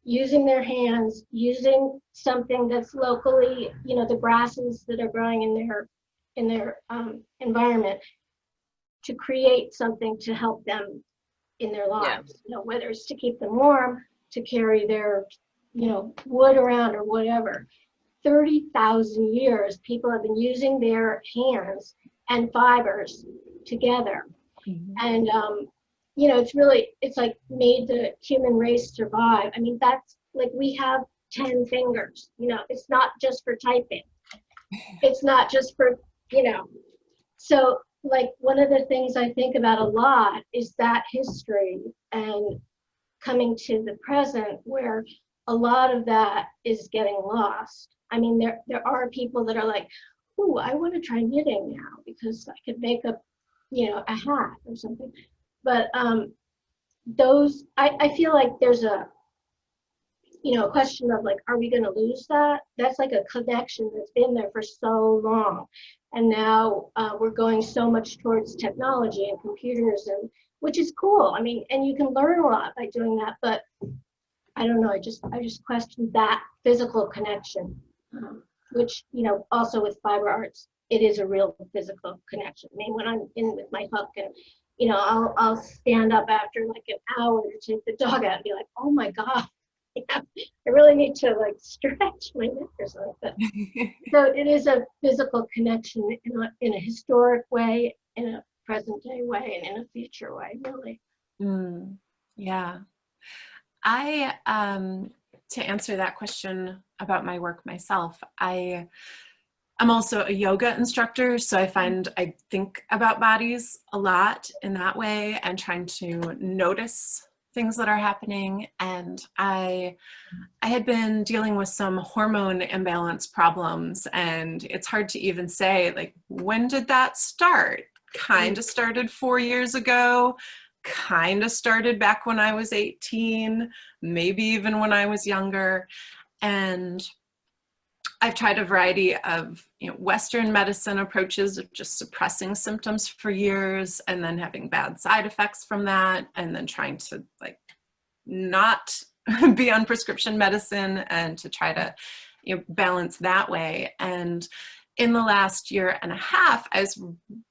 Using their hands, using something that's locally, the grasses that are growing in their environment, to create something to help them in their lives. Whether it's to keep them warm, to carry their, wood around or whatever. 30,000 years, people have been using their hands and fibers together, and it's like made the human race survive. I mean, that's like, we have 10 fingers, it's not just for typing. It's not just for, so like one of the things I think about a lot is that history and coming to the present, where a lot of that is getting lost. I mean, there are people that are like, "Ooh, I want to try knitting now because I could make a hat or something." But I feel like there's a question of like, are we going to lose that? That's like a connection that's been there for so long, and now we're going so much towards technology and computers, and which is cool. I mean, and you can learn a lot by doing that, but I don't know. I just question that physical connection, which also with fiber arts, it is a real physical connection. I mean, when I'm in with my hook and I'll stand up after like an hour to take the dog out and be like, oh my God, I really need to like stretch my neck or something. So it is a physical connection in a historic way, in a present day way, and in a future way, really. Yeah. I, to answer that question about my work myself, I'm also a yoga instructor, so I find I think about bodies a lot in that way and trying to notice things that are happening. And I had been dealing with some hormone imbalance problems, and it's hard to even say, like, when did that start? Kind of started 4 years ago, kind of started back when I was 18, maybe even when I was younger. And I've tried a variety of Western medicine approaches of just suppressing symptoms for years and then having bad side effects from that, and then trying to like not be on prescription medicine and to try to balance that way. And in the last year and a half, I was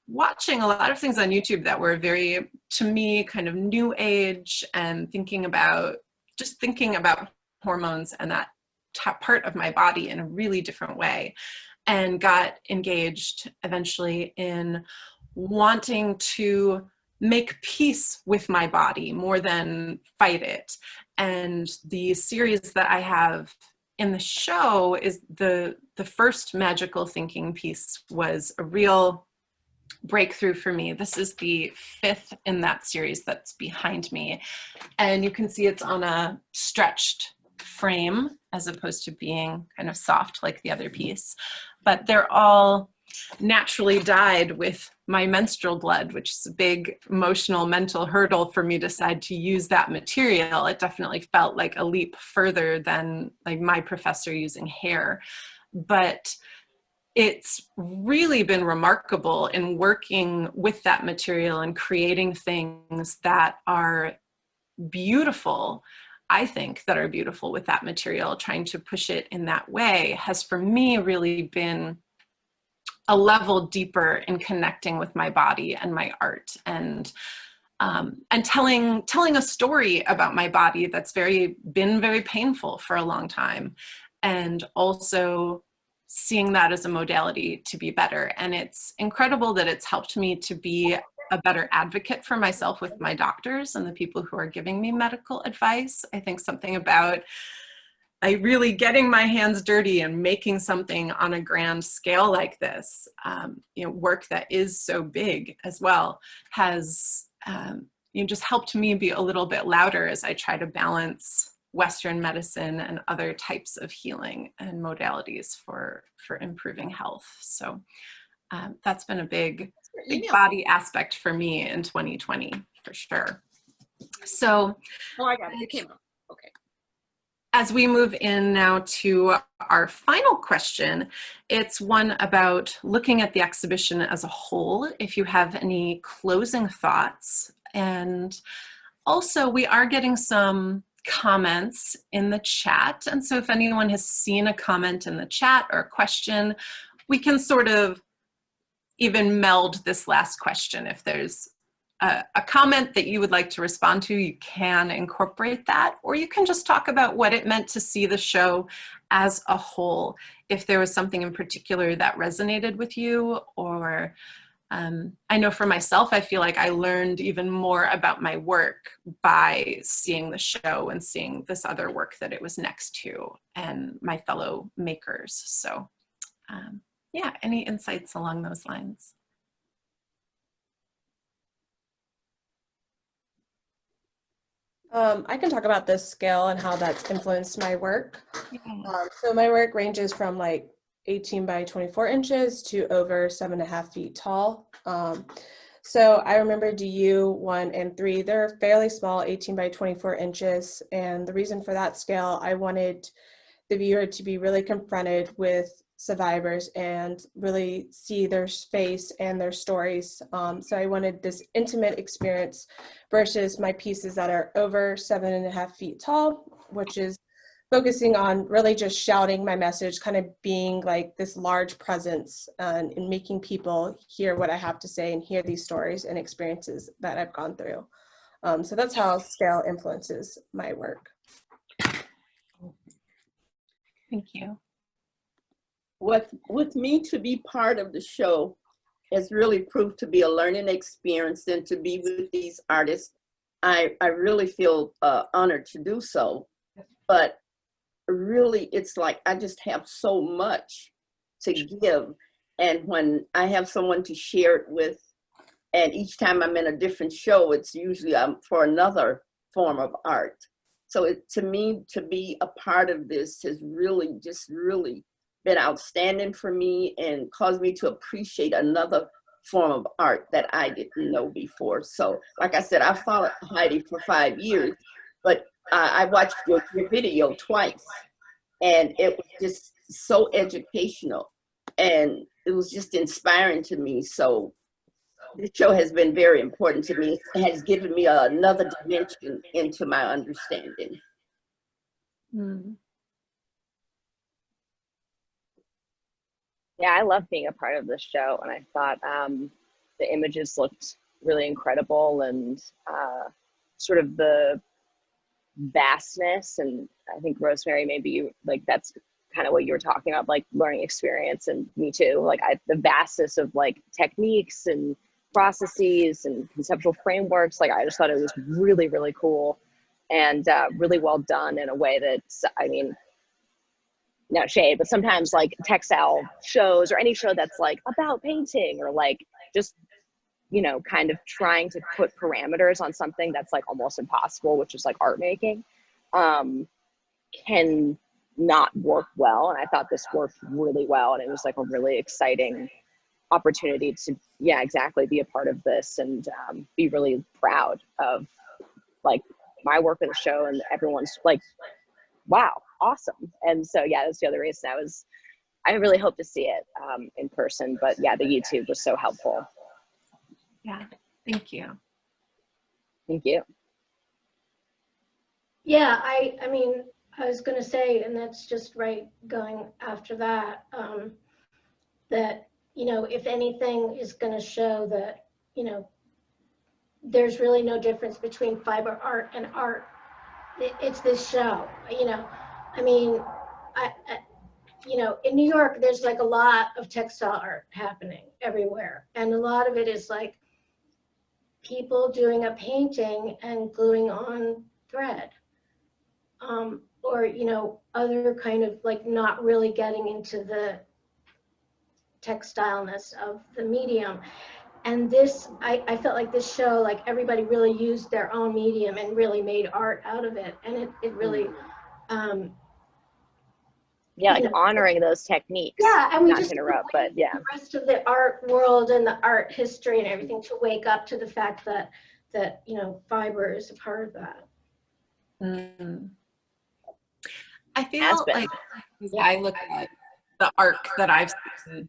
watching a lot of things on YouTube that were very, to me, kind of new age, and thinking about hormones and that part of my body in a really different way, and got engaged eventually in wanting to make peace with my body more than fight it. And the series that I have in the show is the first magical thinking piece was a real breakthrough for me. This is the 5th in that series that's behind me. And you can see it's on a stretched frame as opposed to being kind of soft like the other piece. But they're all naturally dyed with my menstrual blood, which is a big emotional mental hurdle for me to decide to use that material. It definitely felt like a leap further than like my professor using hair. But it's really been remarkable in working with that material and creating things that are beautiful, I think, that are beautiful with that material. Trying to push it in that way has for me really been a level deeper in connecting with my body and my art, and telling a story about my body that's been very painful for a long time, and also seeing that as a modality to be better. And it's incredible that it's helped me to be a better advocate for myself with my doctors and the people who are giving me medical advice. I think something about really getting my hands dirty and making something on a grand scale like this, work that is so big as well, has just helped me be a little bit louder as I try to balance Western medicine and other types of healing and modalities for improving health. So that's been a big body aspect for me in 2020, for sure. So, oh, I got it. It came up. Okay. As we move in now to our final question, it's one about looking at the exhibition as a whole, if you have any closing thoughts. And also, we are getting some comments in the chat. And so if anyone has seen a comment in the chat or a question, we can sort of even meld this last question. If there's a comment that you would like to respond to, you can incorporate that, or you can just talk about what it meant to see the show as a whole. If there was something in particular that resonated with you, or I know for myself, I feel like I learned even more about my work by seeing the show and seeing this other work that it was next to and my fellow makers. So yeah, any insights along those lines? I can talk about this scale and how that's influenced my work. So my work ranges from like 18 by 24 inches to over 7.5 feet tall. So I remember DU 1 and 3, they're fairly small, 18 by 24 inches. And the reason for that scale, I wanted the viewer to be really confronted with survivors and really see their face and their stories. So I wanted this intimate experience versus my pieces that are over 7.5 feet tall, which is focusing on really just shouting my message, kind of being like this large presence and making people hear what I have to say and hear these stories and experiences that I've gone through. So that's how scale influences my work. Thank you. With me, to be part of the show has really proved to be a learning experience, and to be with these artists, I really feel honored to do so. But really, it's like I just have so much to give, and when I have someone to share it with, and each time I'm in a different show, it's usually for another form of art. So to me, to be a part of this has really been outstanding for me and caused me to appreciate another form of art that I didn't know before. So like I said, I followed Heidi for 5 years, but I watched your video twice, and it was just so educational, and it was just inspiring to me. So this show has been very important to me. It has given me another dimension into my understanding. Mm. Yeah, I love being a part of this show, and I thought the images looked really incredible, and sort of the vastness, and I think Rosemary, maybe you, like, that's kind of what you were talking about, like learning experience, and me too, like the vastness of like techniques and processes and conceptual frameworks. Like I just thought it was really, really cool, and really well done in a way that's, I mean, no shade, but sometimes like textile shows or any show that's like about painting or like just, you know, kind of trying to put parameters on something that's like almost impossible, which is like art making, can not work well. And I thought this worked really well, and it was like a really exciting opportunity to, yeah, exactly, be a part of this, and be really proud of like my work in the show, and everyone's like, wow, awesome. And so yeah, that's the other reason I really hope to see it in person, but yeah, the YouTube was so helpful. Yeah, thank you. Thank you. Yeah, I mean, I was going to say, and that's just right going after that, that, you know, if anything is going to show that, you know, there's really no difference between fiber art and art, it's this show, you know. I mean, you know, in New York, there's like a lot of textile art happening everywhere. And a lot of it is like people doing a painting and gluing on thread. Or, you know, other kind of like not really getting into the textileness of the medium. And this, I felt like this show, like everybody really used their own medium and really made art out of it. And it really, yeah, like honoring those techniques. Yeah, and we not just to interrupt, but yeah, the rest of the art world and the art history and everything to wake up to the fact that you know, fiber is a part of that. Mm. I feel like I look at the arc that I've seen,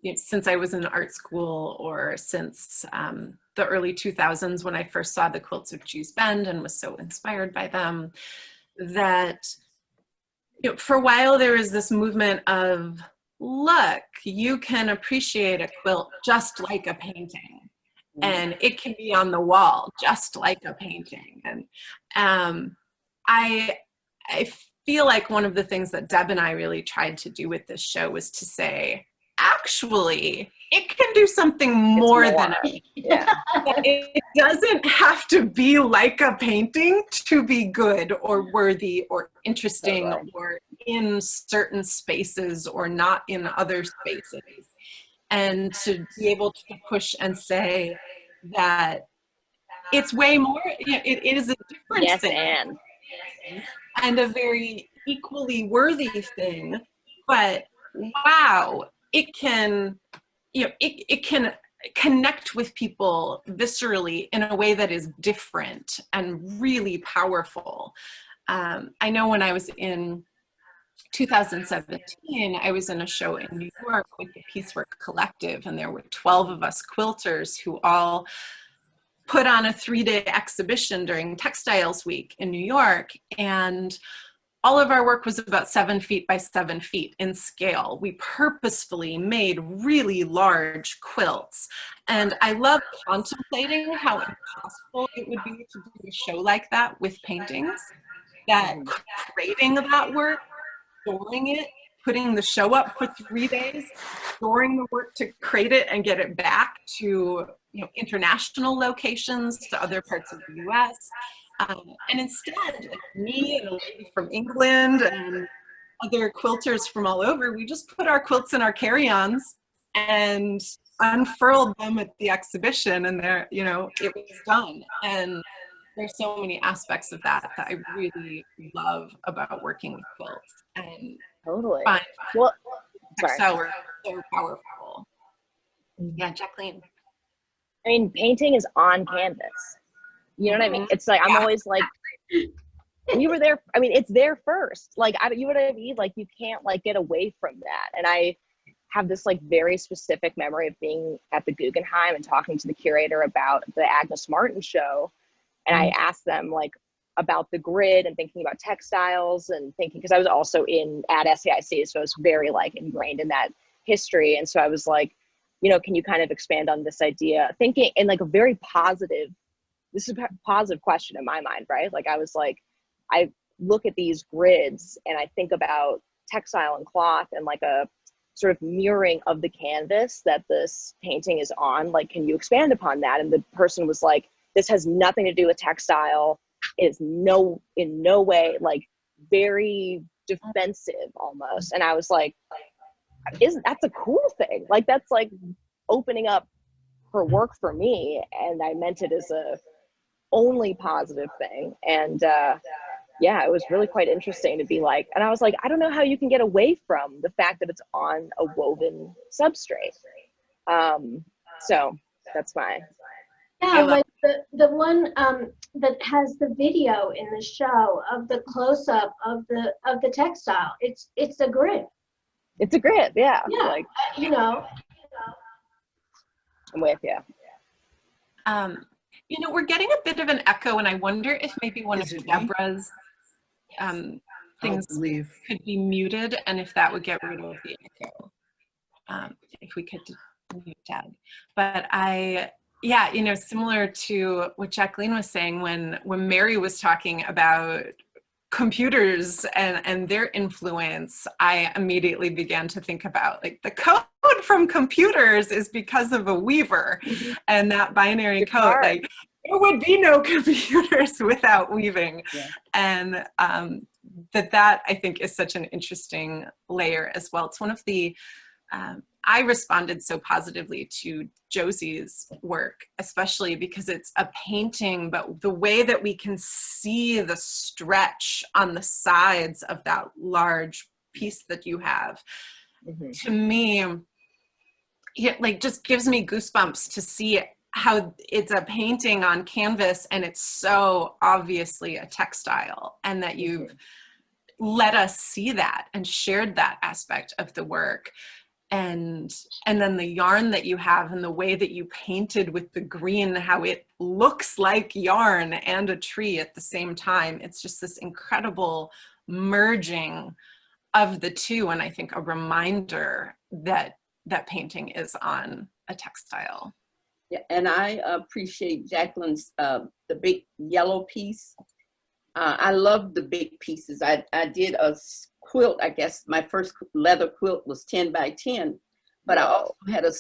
you know, since I was in art school, or since the early 2000s when I first saw the quilts of Jews Bend and was so inspired by them, that, you know, for a while there was this movement of, look, you can appreciate a quilt just like a painting, and it can be on the wall just like a painting. And I feel like one of the things that Deb and I really tried to do with this show was to say, actually, it can do something more than a yeah. It doesn't have to be like a painting to be good or worthy or interesting or in certain spaces or not in other spaces. And to be able to push and say that it's way more, it is a different thing. And a very equally worthy thing, but wow, it can, you know, it can connect with people viscerally in a way that is different and really powerful. I know when I was in 2017, I was in a show in New York with the Piecework Collective, and there were 12 of us quilters who all put on a 3-day exhibition during Textiles Week in New York, and all of our work was about 7 feet by 7 feet in scale. We purposefully made really large quilts. And I love contemplating how impossible it would be to do a show like that with paintings, that creating that work storing it, putting the show up for 3 days, storing the work to create it and get it back to, you know, international locations, to other parts of the US. And instead, like me and a lady from England and other quilters from all over, we just put our quilts in our carry-ons and unfurled them at the exhibition, and there, you know, it was done. And there's so many aspects of that that I really love about working with quilts. And Totally. find Well, sorry. textile work so powerful. Yeah, Jacqueline. I mean, painting is on canvas. You know what I mean? It's like, I'm always like, you were there. I mean, it's there first. Like, you know what I mean? Like, you can't like get away from that. And I have this like very specific memory of being at the Guggenheim and talking to the curator about the Agnes Martin show. And I asked them like about the grid and thinking about textiles and thinking, because I was also at SAIC, so I was very like ingrained in that history. And so I was like, you know, can you kind of expand on this idea? Thinking in like a very positive, this is a positive question in my mind, right? Like I was like, I look at these grids and I think about textile and cloth and like a sort of mirroring of the canvas that this painting is on. Like, can you expand upon that? And the person was like, this has nothing to do with textile. It is in no way, like very defensive almost. And I was like, that's a cool thing. Like that's like opening up her work for me. And I meant it as a only positive thing. And yeah, it was really quite interesting to be like, and I was like, I don't know how you can get away from the fact that it's on a woven substrate. So that's my. Yeah, like the one that has the video in the show of the close-up of the textile. It's a grid. It's a grid, yeah. Yeah, like, you know. I'm with you. You know, we're getting a bit of an echo, and I wonder if maybe one of Deborah's things could be muted, and if that would get rid of the echo. If we could mute Deb. But yeah, you know, similar to what Jacqueline was saying when Mary was talking about computers and their influence, I immediately began to think about like the code from computers is because of a weaver and that binary code. Like there would be no computers without weaving. Yeah. And that I think is such an interesting layer as well. It's one of the I responded so positively to Josie's work, especially because it's a painting, but the way that we can see the stretch on the sides of that large piece that you have, to me, it like just gives me goosebumps to see how it's a painting on canvas and it's so obviously a textile, and that you've let us see that and shared that aspect of the work. And then the yarn that you have and the way that you painted with the green, how it looks like yarn and a tree at the same time. It's just this incredible merging of the two. And I think a reminder that that painting is on a textile. Yeah, and I appreciate Jacqueline's, the big yellow piece. I love the big pieces. I did a quilt, I guess my first leather quilt was 10 by 10, but I also had a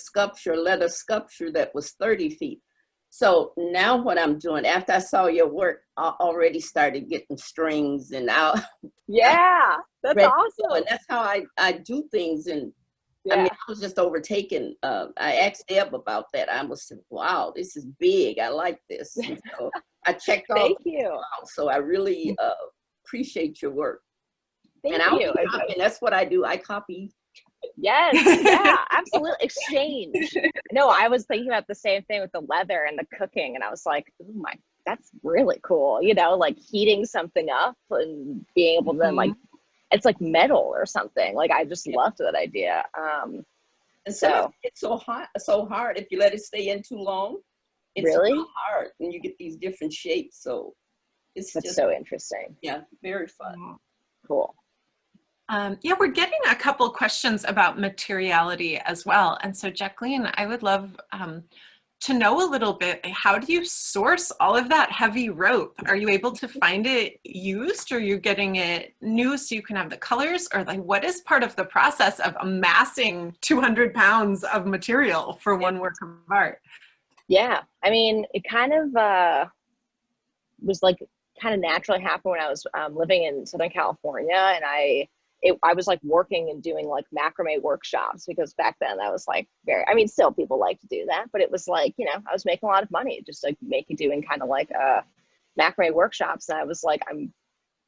leather sculpture that was 30 feet. So now what I'm doing, after I saw your work, I already started getting strings and out. Yeah, that's awesome. And that's how I do things. And I mean, I was just overtaken. I asked Deb about that. I was like, wow, this is big. I like this. And so I checked all. Thank you. Out, so I really appreciate your work. Thank you. And that's what I do. I copy. Yes, yeah, absolutely. Exchange. No, I was thinking about the same thing with the leather and the cooking, and I was like, oh my, that's really cool. You know, like heating something up and being able to like, it's like metal or something. Like I just loved that idea. And so it's so hard if you let it stay in too long. It's really hard when you get these different shapes. So it's that's just so interesting. Yeah, very fun. Cool. Yeah, we're getting a couple questions about materiality as well. And so Jacqueline, I would love to know a little bit, how do you source all of that heavy rope? Are you able to find it used, or are you getting it new so you can have the colors? Or like, what is part of the process of amassing 200 pounds of material for one work of art? Yeah, I mean, it kind of was like kind of naturally happened when I was living in Southern California, and I was like working and doing like macrame workshops, because back then that was like very, I mean, still people like to do that, but it was like, you know, I was making a lot of money just like doing kind of like macrame workshops. And I was like, I'm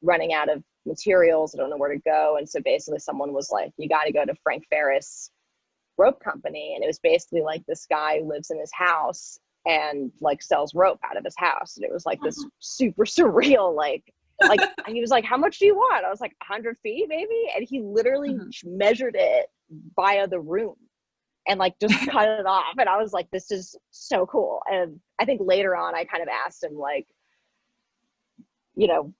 running out of materials. I don't know where to go. And so basically someone was like, you got to go to Frank Ferris Rope Company. And it was basically like this guy who lives in his house and like sells rope out of his house. And it was like this super surreal, like he was like, how much do you want? I was like, 100 feet maybe. And he literally measured it via the room and like just cut it off. And I was like, this is so cool. And I think later on I kind of asked him, like, you know,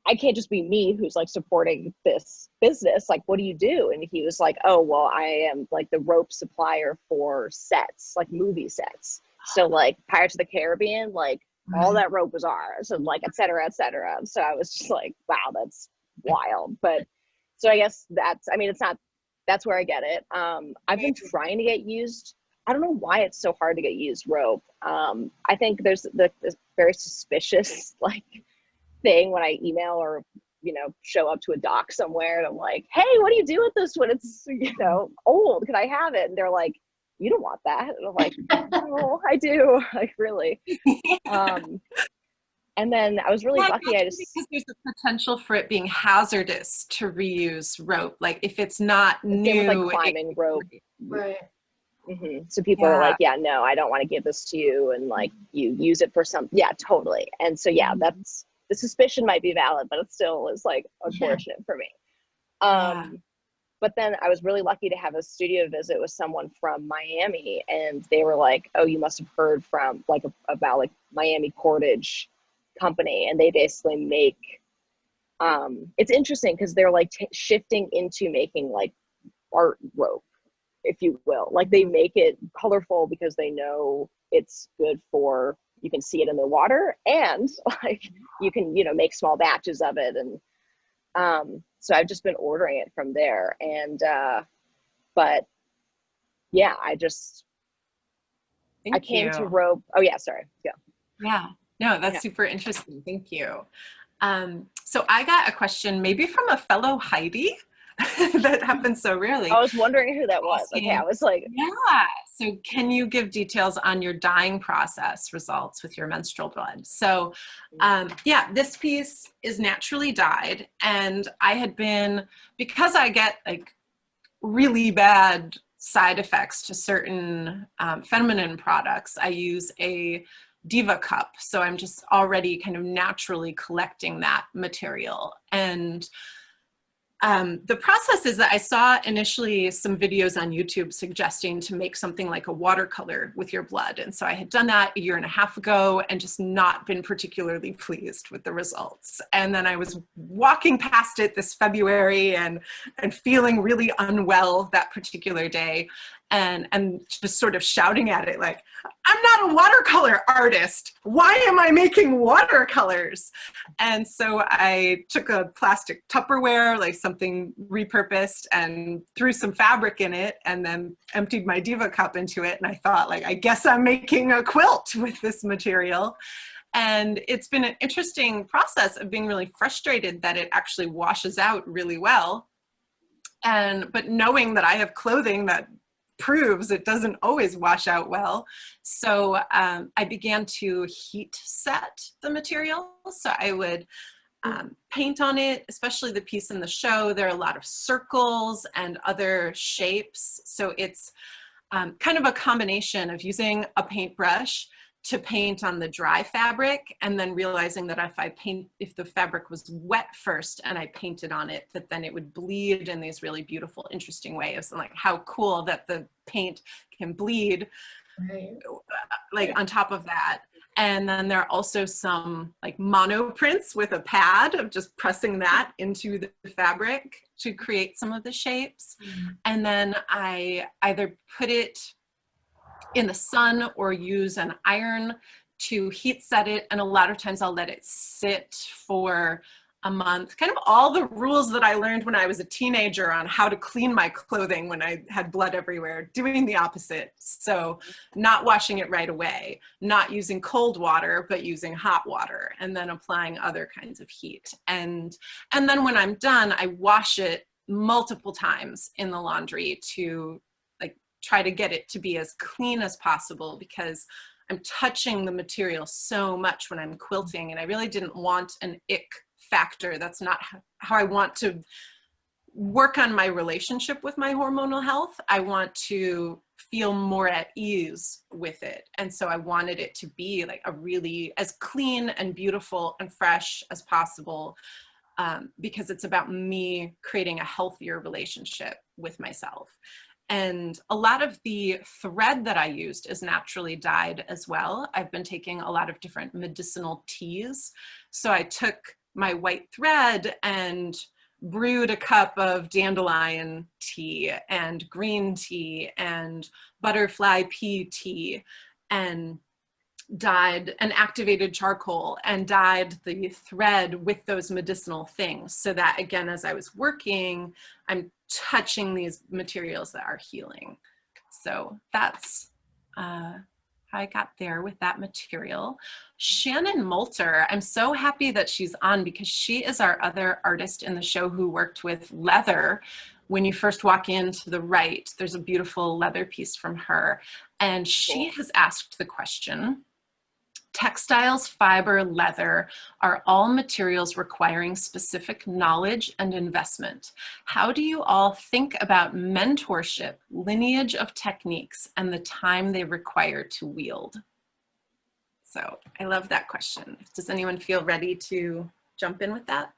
I can't just be me who's like supporting this business. Like, what do you do? And he was like, oh, well, I am like the rope supplier for sets, like movie sets. So like Pirates of the Caribbean, like all that rope was ours, and like, et cetera, et cetera. So I was just like, wow, that's wild. But so I guess that's where I get it. I've been trying to get used. I don't know why it's so hard to get used rope. I think there's this very suspicious like thing when I email or, you know, show up to a dock somewhere and I'm like, hey, what do you do with this when it's, you know, old? Can I have it? And they're like, you don't want that. And I'm like, oh, I do. Like, really. And then I was really lucky. Because there's a potential for it being hazardous to reuse rope. Like if it's not new, with, like, climbing rope. Right. So people are like, yeah, no, I don't want to give this to you. And like, you use it for some, yeah, totally. And so, yeah, that's, the suspicion might be valid, but it still is like unfortunate for me. But then I was really lucky to have a studio visit with someone from Miami, and they were like, oh, you must have heard from like about like Miami Cordage Company. And they basically make, it's interesting because they're like shifting into making like art rope, if you will. Like they make it colorful because they know it's good for, you can see it in the water, and like you can, you know, make small batches of it. And so I've just been ordering it from there. And but yeah, I came to rope. Oh yeah, sorry. Yeah, no, that's super interesting. Thank you. So I got a question maybe from a fellow Heidi. That happens so rarely. I was wondering who that was. Okay, I was like, yeah. So can you give details on your dyeing process results with your menstrual blood? So yeah, this piece is naturally dyed, and I had been, because I get like really bad side effects to certain feminine products, I use a Diva cup. So I'm just already kind of naturally collecting that material. And the process is that I saw initially some videos on YouTube suggesting to make something like a watercolor with your blood. And so I had done that a year and a half ago and just not been particularly pleased with the results. And then I was walking past it this February and feeling really unwell that particular day. And just sort of shouting at it like, I'm not a watercolor artist. Why am I making watercolors? And so I took a plastic Tupperware, like something repurposed, and threw some fabric in it, and then emptied my Diva cup into it. And I thought, like, I guess I'm making a quilt with this material. And it's been an interesting process of being really frustrated that it actually washes out really well. But knowing that I have clothing that proves it doesn't always wash out well. So I began to heat set the material. So I would paint on it, especially the piece in the show. There are a lot of circles and other shapes. So it's kind of a combination of using a paintbrush to paint on the dry fabric, and then realizing that if the fabric was wet first and I painted on it, that then it would bleed in these really beautiful, interesting ways. And like how cool that the paint can bleed, like on top of that. And then there are also some like mono prints with a pad of just pressing that into the fabric to create some of the shapes. And then I either put it in the sun or use an iron to heat set it. And a lot of times I'll let it sit for a month. Kind of all the rules that I learned when I was a teenager on how to clean my clothing when I had blood everywhere, doing the opposite. So not washing it right away, not using cold water, but using hot water, and then applying other kinds of heat. And then when I'm done, I wash it multiple times in the laundry to like try to get it to be as clean as possible, because I'm touching the material so much when I'm quilting, and I really didn't want an ick factor. That's not how I want to work on my relationship with my hormonal health. I want to feel more at ease with it. And so I wanted it to be like a really as clean and beautiful and fresh as possible, because it's about me creating a healthier relationship with myself. And a lot of the thread that I used is naturally dyed as well. I've been taking a lot of different medicinal teas. So I took my white thread and brewed a cup of dandelion tea and green tea and butterfly pea tea, and dyed and activated charcoal and dyed the thread with those medicinal things, so that again, as I was working, I'm touching these materials that are healing. So that's how I got there with that material. Shannon Moulter, I'm so happy that she's on, because she is our other artist in the show who worked with leather. When you first walk in to the right, there's a beautiful leather piece from her. And she has asked the question, textiles, fiber, leather are all materials requiring specific knowledge and investment. How do you all think about mentorship, lineage of techniques, and the time they require to wield? So I love that question. Does anyone feel ready to jump in with that?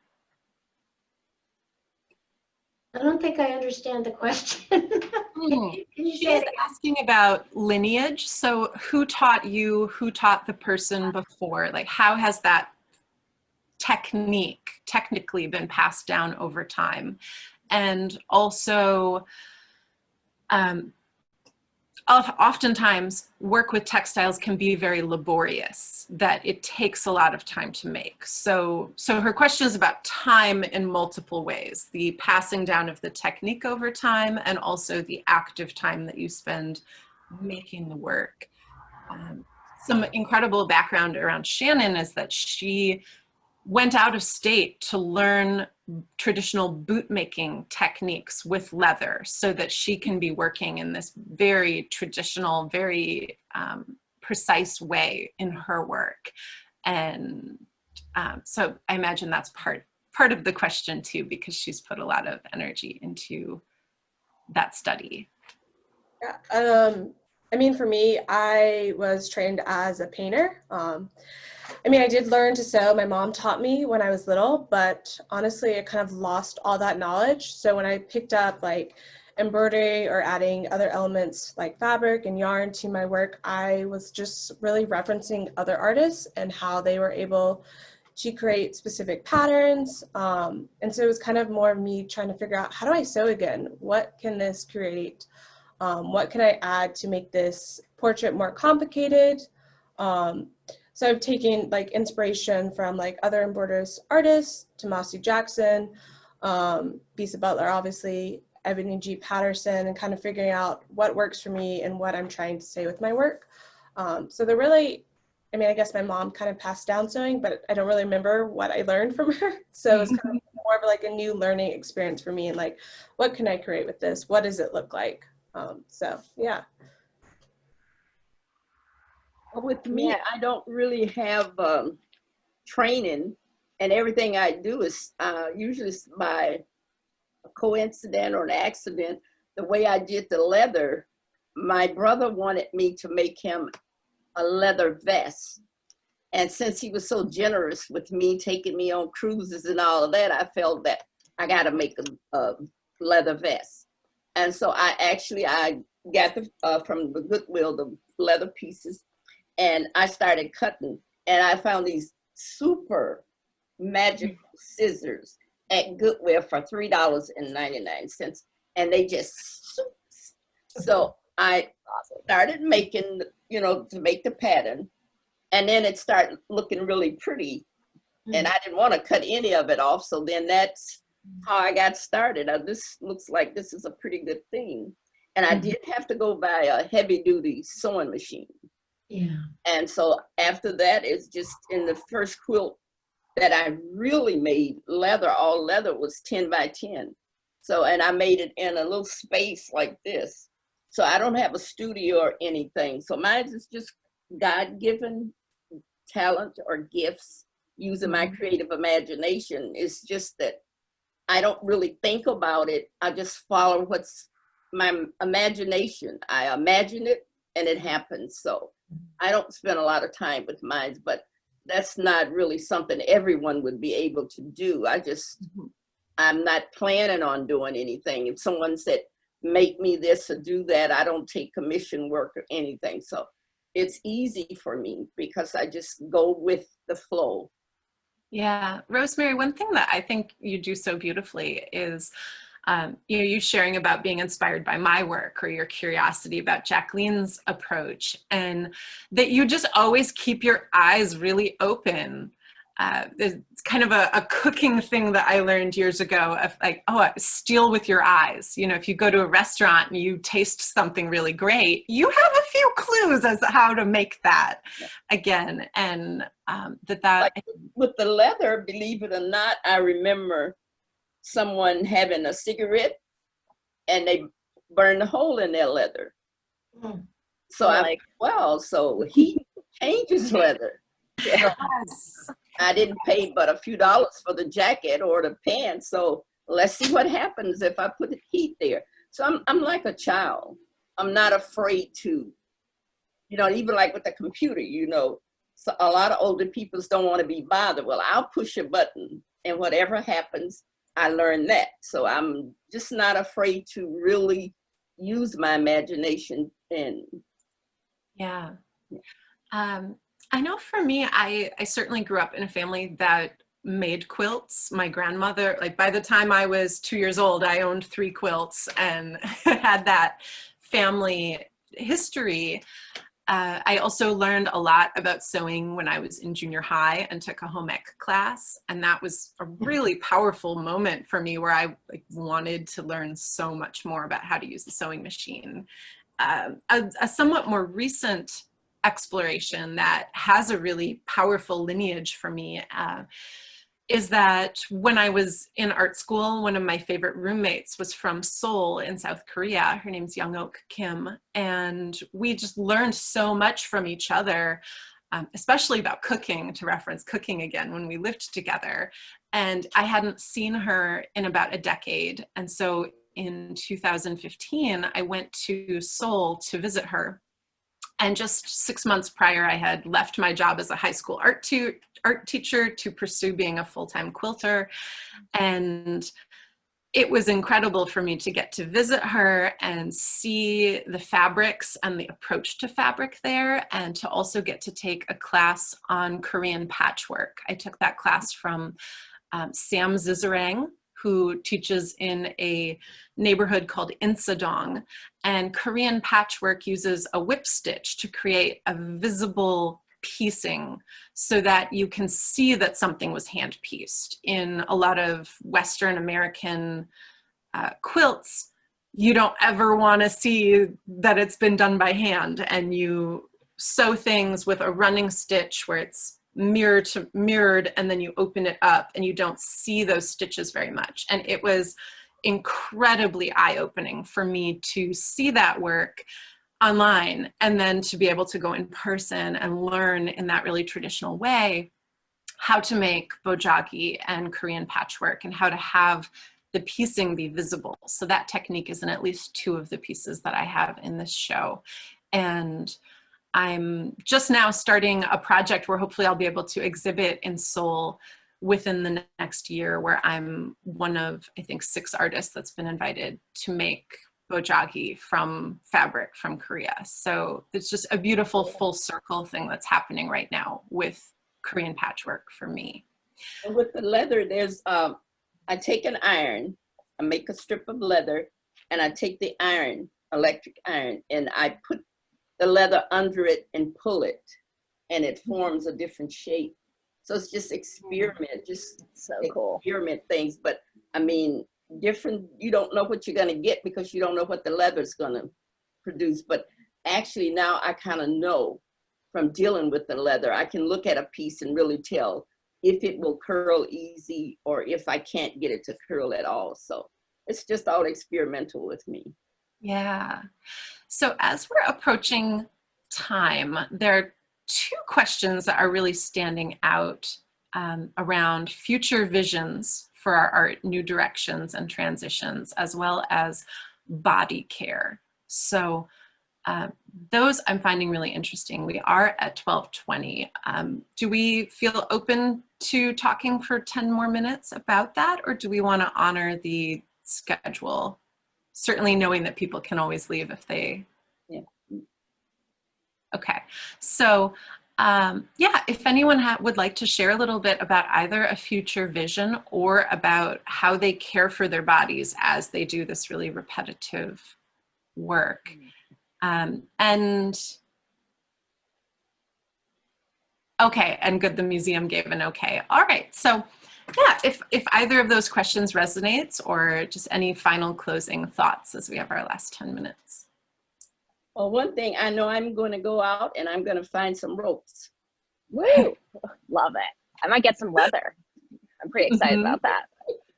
I don't think I understand the question. Can you She say is it again? asking about lineage. So who taught you, who taught the person before? Like, how has that technically been passed down over time? And also, oftentimes work with textiles can be very laborious, that it takes a lot of time to make. So her question is about time in multiple ways, the passing down of the technique over time, and also the active time that you spend making the work. Some incredible background around Shannon is that she went out of state to learn traditional boot making techniques with leather, so that she can be working in this very traditional, very precise way in her work. And so I imagine that's part of the question too, because she's put a lot of energy into that study. Yeah, I mean, for me, I was trained as a painter. I mean, I did learn to sew. My mom taught me when I was little, but honestly, I kind of lost all that knowledge. So when I picked up like embroidery or adding other elements like fabric and yarn to my work, I was just really referencing other artists and how they were able to create specific patterns. And so it was kind of more of me trying to figure out, how do I sew again? What can this create? What can I add to make this portrait more complicated? So I've taken like inspiration from like other embroiderers artists, Tomasi Jackson, Bisa Butler, obviously, Ebony G. Patterson, and kind of figuring out what works for me and what I'm trying to say with my work. So they're really, I mean, I guess my mom kind of passed down sewing, but I don't really remember what I learned from her. So it's kind of more of like a new learning experience for me, and like, what can I create with this? What does it look like? So yeah. With me, I don't really have training, and everything I do is usually by a coincidence or an accident. The way I did the leather, my brother wanted me to make him a leather vest. And since he was so generous with me, taking me on cruises and all of that, I felt that I got to make a leather vest. And so I got from the Goodwill, the leather pieces, and I started cutting, and I found these super magical scissors at Goodwill for $3.99, and they just, so I started making, to make the pattern, and then it started looking really pretty. And I didn't want to cut any of it off. So then that's how I got started. This looks like this is a pretty good thing. And I did have to go buy a heavy duty sewing machine. Yeah. And so after that, it's just in the first quilt that I really made leather, all leather, was 10 by 10. So, and I made it in a little space like this. So I don't have a studio or anything. So mine is just God-given talent or gifts, using my creative imagination. It's just that I don't really think about it. I just follow what's my imagination. I imagine it and it happens. So I don't spend a lot of time with mine, but that's not really something everyone would be able to do. I'm not planning on doing anything. If someone said, make me this or do that, I don't take commission work or anything. So it's easy for me because I just go with the flow. Yeah, Rosemary, one thing that I think you do so beautifully is you sharing about being inspired by my work or your curiosity about Jacqueline's approach, and that you just always keep your eyes really open. It's kind of a cooking thing that I learned years ago of like, steal with your eyes. If you go to a restaurant and you taste something really great, you have a few clues as to how to make that again. And like with the leather, believe it or not, I remember someone having a cigarette and they burned a hole in their leather. So I'm like, well, so heat changes leather. Yeah. I didn't pay but a few dollars for the jacket or the pants. So let's see what happens if I put heat there. So I'm like a child. I'm not afraid to, even like with the computer, so a lot of older people don't want to be bothered. Well, I'll push a button and whatever happens, I learned that. So I'm just not afraid to really use my imagination. Yeah. I know for me, I certainly grew up in a family that made quilts. My grandmother, like by the time I was 2 years old, I owned 3 quilts and had that family history. I also learned a lot about sewing when I was in junior high and took a home ec class. And that was a really powerful moment for me where I wanted to learn so much more about how to use the sewing machine. A somewhat more recent exploration that has a really powerful lineage for me is that when I was in art school, one of my favorite roommates was from Seoul in South Korea. Her name's Young-ok Kim. And we just learned so much from each other, especially about cooking, to reference cooking again, when we lived together. And I hadn't seen her in about a decade. And so in 2015, I went to Seoul to visit her. And just 6 months prior, I had left my job as a high school art teacher to pursue being a full-time quilter. And it was incredible for me to get to visit her and see the fabrics and the approach to fabric there, and to also get to take a class on Korean patchwork. I took that class from Sam Zizarang, who teaches in a neighborhood called Insadong. And Korean patchwork uses a whip stitch to create a visible piecing so that you can see that something was hand pieced. In a lot of Western American quilts, you don't ever want to see that it's been done by hand, and you sew things with a running stitch where it's mirror to mirrored, and then you open it up and you don't see those stitches very much. And it was incredibly eye-opening for me to see that work online and then to be able to go in person and learn in that really traditional way how to make bojagi and Korean patchwork and how to have the piecing be visible. So that technique is in at least 2 of the pieces that I have in this show. And I'm just now starting a project where hopefully I'll be able to exhibit in Seoul within the next year, where I'm one of, I think, 6 artists that's been invited to make bojagi from fabric from Korea. So it's just a beautiful full circle thing that's happening right now with Korean patchwork for me. And with the leather, there's, I take an iron, I make a strip of leather, and I take the iron electric iron, and I put the leather under it and pull it, and it forms a different shape. So it's just experiment, just So cool. experiment things. But I mean, different, you don't know what you're gonna get because you don't know what the leather's gonna produce. But actually now I kind of know from dealing with the leather. I can look at a piece and really tell if it will curl easy or if I can't get it to curl at all. So it's just all experimental with me. Yeah. So as we're approaching time, there are two questions that are really standing out around future visions for our art, new directions and transitions, as well as body care. So those I'm finding really interesting. We are at 12:20. Do we feel open to talking for 10 more minutes about that, or do we want to honor the schedule? Certainly knowing that people can always leave if they... Yeah. Okay, so yeah, if anyone would like to share a little bit about either a future vision or about how they care for their bodies as they do this really repetitive work. And okay, and good, the museum gave an okay. All right, so yeah, if either of those questions resonates, or just any final closing thoughts as we have our last 10 minutes. Well, one thing I know, I'm going to go out and I'm going to find some ropes. Woo! Love it. I might get some leather. I'm pretty excited about that.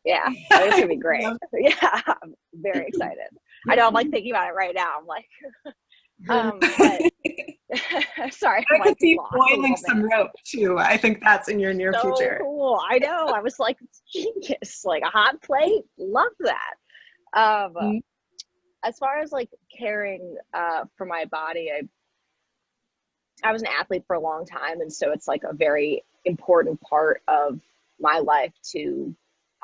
Yeah, it's gonna be great. Yeah, I'm very excited. I know, I'm like thinking about it right now. I'm like, but, sorry. I I'm could like see lost a boiling little some bit. rope too. I think that's in your near So future. cool. I know. I was like, genius. Like a hot plate. Love that. As far as like caring for my body, I was an athlete for a long time, and so it's like a very important part of my life to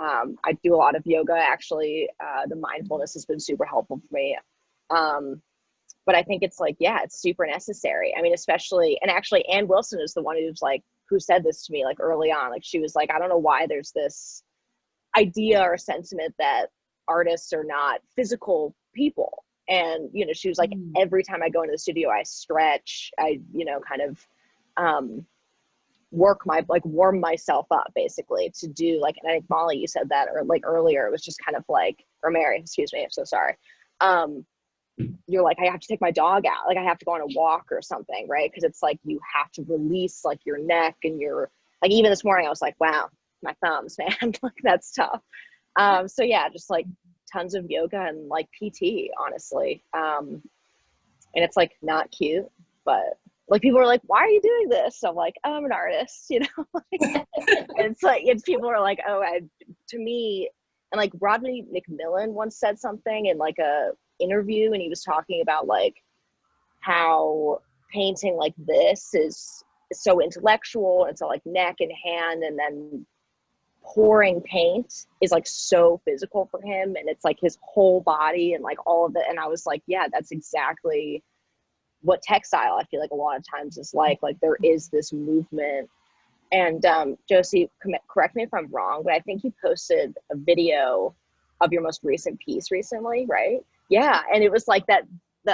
I do a lot of yoga actually. The mindfulness has been super helpful for me. But I think it's like, yeah, it's super necessary. I mean, especially, and actually Ann Wilson is the one who said this to me like early on. Like she was like, I don't know why there's this idea or sentiment that artists are not physical people. And, you know, she was like, every time I go into the studio, I stretch, I, you know, kind of warm myself up basically to do like, and I think Molly, you said that, or like earlier, it was just kind of like, or Mary, excuse me, I'm so sorry. You're like, I have to take my dog out. Like I have to go on a walk or something, right? Because it's like, you have to release like your neck and your, like even this morning, I was like, wow, my thumbs, man, like that's tough. So yeah, just like tons of yoga and like PT, honestly. And it's like not cute, but like people are like, why are you doing this? So I'm like, oh, I'm an artist, you know? And it's like, people are like, oh, to me, and like Rodney McMillan once said something in like a interview, and he was talking about like how painting like this is so intellectual. It's all like neck and hand, and then pouring paint is like so physical for him, and it's like his whole body and like all of it. And I was like, yeah, that's exactly what textile I feel like a lot of times is like there is this movement. And Josie, correct me if I'm wrong, but I think you posted a video of your most recent piece recently, right? Yeah, and it was like that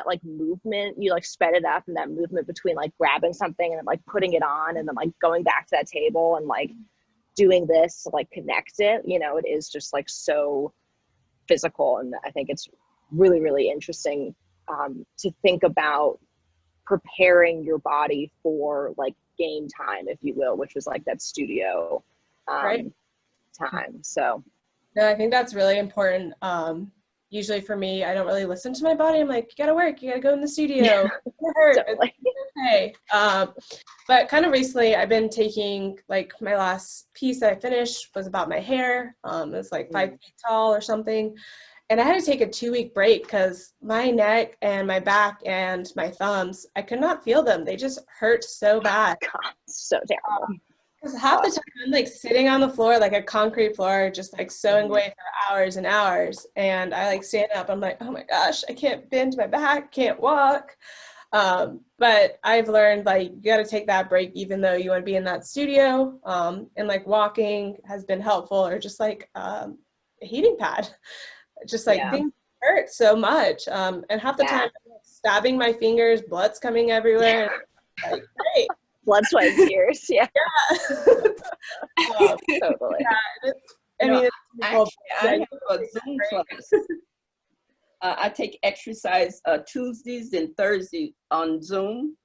like movement, you like sped it up, and that movement between like grabbing something and then like putting it on and then like going back to that table and like doing this to like connect it, you know, it is just like so physical. And I think it's really, really interesting to think about preparing your body for like game time, if you will, which was like that studio Right. time. So No, I think that's really important. Usually for me, I don't really listen to my body. I'm like, you gotta work, you gotta go in the studio. It hurt. Totally. It's okay. But kind of recently, I've been taking, like, my last piece that I finished was about my hair. It was like 5 feet tall or something. And I had to take a 2-week break because my neck and my back and my thumbs, I could not feel them. They just hurt so bad. God, so terrible. Because half the time I'm like sitting on the floor, like a concrete floor, just like sewing away for hours and hours. And I like stand up, I'm like, oh my gosh, I can't bend my back, can't walk. But I've learned like you got to take that break even though you want to be in that studio. And like walking has been helpful, or just like a heating pad. Just like things hurt so much. And half the time, I'm like stabbing my fingers, blood's coming everywhere. Like, great. Blood, sweat, and tears. Yeah. Totally. Yeah, I You mean, know, it's beautiful. I Yeah, have a Zoom class. I take exercise Tuesdays and Thursdays on Zoom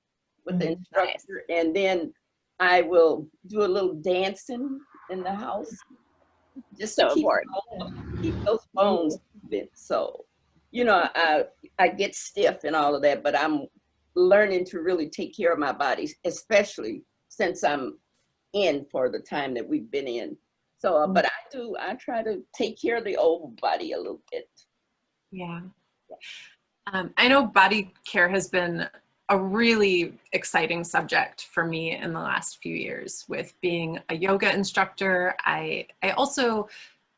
with the instructor, and then I will do a little dancing in the house just So to important. keep those bones moving. So, you know, I get stiff and all of that, but I'm learning to really take care of my body, especially since I'm in for the time that we've been in. So, but I try to take care of the old body a little bit. Yeah. I know body care has been a really exciting subject for me in the last few years with being a yoga instructor. I also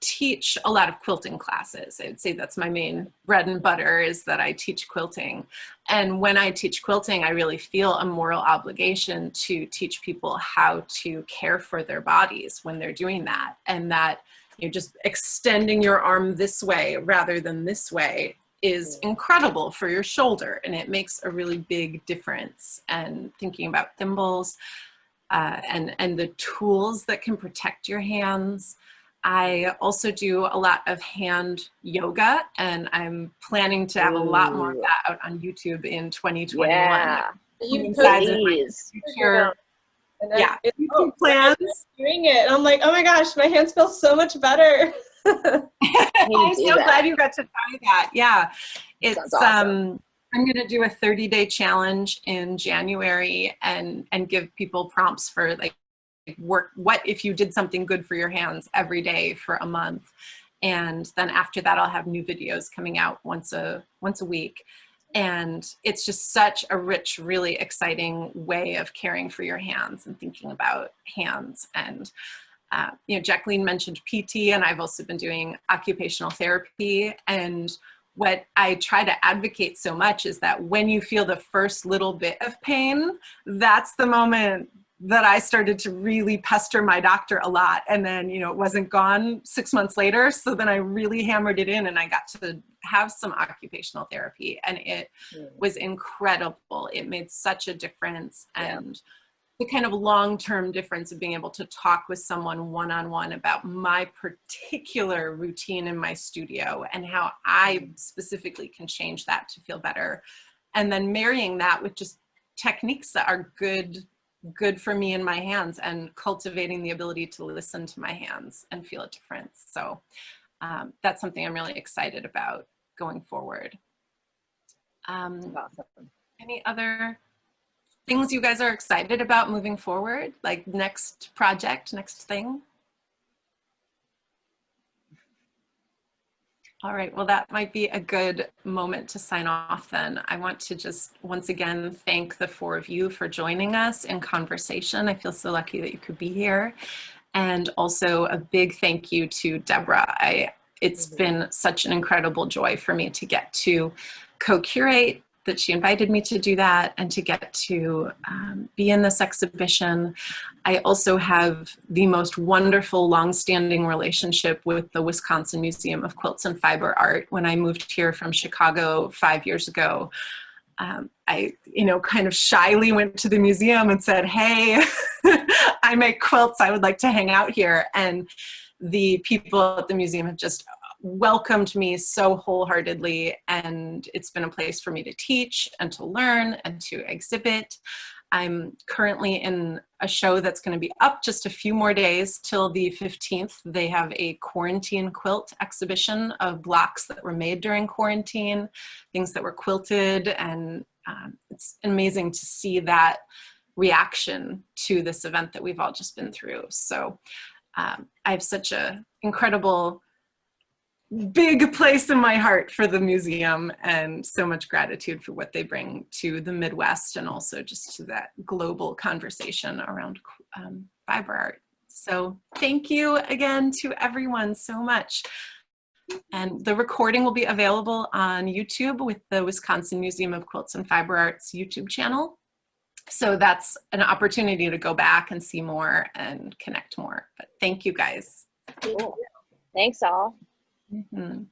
teach a lot of quilting classes. I would say that's my main bread and butter, is that I teach quilting. And when I teach quilting, I really feel a moral obligation to teach people how to care for their bodies when they're doing that. And that, you know, just extending your arm this way rather than this way is incredible for your shoulder, and it makes a really big difference. And thinking about thimbles and the tools that can protect your hands. I also do a lot of hand yoga, and I'm planning to have a lot more of that out on YouTube in 2021. Yeah. Please. Yeah. YouTube plans. Doing it. And I'm like, oh my gosh, my hands feel so much better. I'm so glad you got to try that. Yeah, it's awesome. I'm going to do a 30-day challenge in January and give people prompts for like what if you did something good for your hands every day for a month. And then after that, I'll have new videos coming out once a week. And it's just such a rich, really exciting way of caring for your hands and thinking about hands. And you know, Jacqueline mentioned PT, and I've also been doing occupational therapy. And what I try to advocate so much is that when you feel the first little bit of pain, that's the moment that I started to really pester my doctor a lot. And then, you know, it wasn't gone 6 months later. So then I really hammered it in, and I got to have some occupational therapy, and it was incredible. It made such a difference. And the kind of long-term difference of being able to talk with someone one-on-one about my particular routine in my studio and how I specifically can change that to feel better. And then marrying that with just techniques that are good for me and my hands, and cultivating the ability to listen to my hands and feel a difference. So that's something I'm really excited about going forward. Awesome. Any other things you guys are excited about moving forward? Like next project, next thing? All right, well, that might be a good moment to sign off then. I want to just once again thank the four of you for joining us in conversation. I feel so lucky that you could be here. And also a big thank you to Deborah. It's been such an incredible joy for me to get to co-curate, that she invited me to do that, and to get to be in this exhibition. I also have the most wonderful long-standing relationship with the Wisconsin Museum of Quilts and Fiber Art. When I moved here from Chicago 5 years ago, I, you know, kind of shyly went to the museum and said, hey, I make quilts, I would like to hang out here. And the people at the museum have just welcomed me so wholeheartedly, and it's been a place for me to teach and to learn and to exhibit. I'm currently in a show that's going to be up just a few more days till the 15th. They have a quarantine quilt exhibition of blocks that were made during quarantine, things that were quilted, and it's amazing to see that reaction to this event that we've all just been through. So I have such an incredible big place in my heart for the museum, and so much gratitude for what they bring to the Midwest, and also just to that global conversation around fiber art. So thank you again to everyone so much. And the recording will be available on YouTube with the Wisconsin Museum of Quilts and Fiber Arts YouTube channel. So that's an opportunity to go back and see more and connect more. But thank you guys. Cool. Thanks all. Mm-hmm.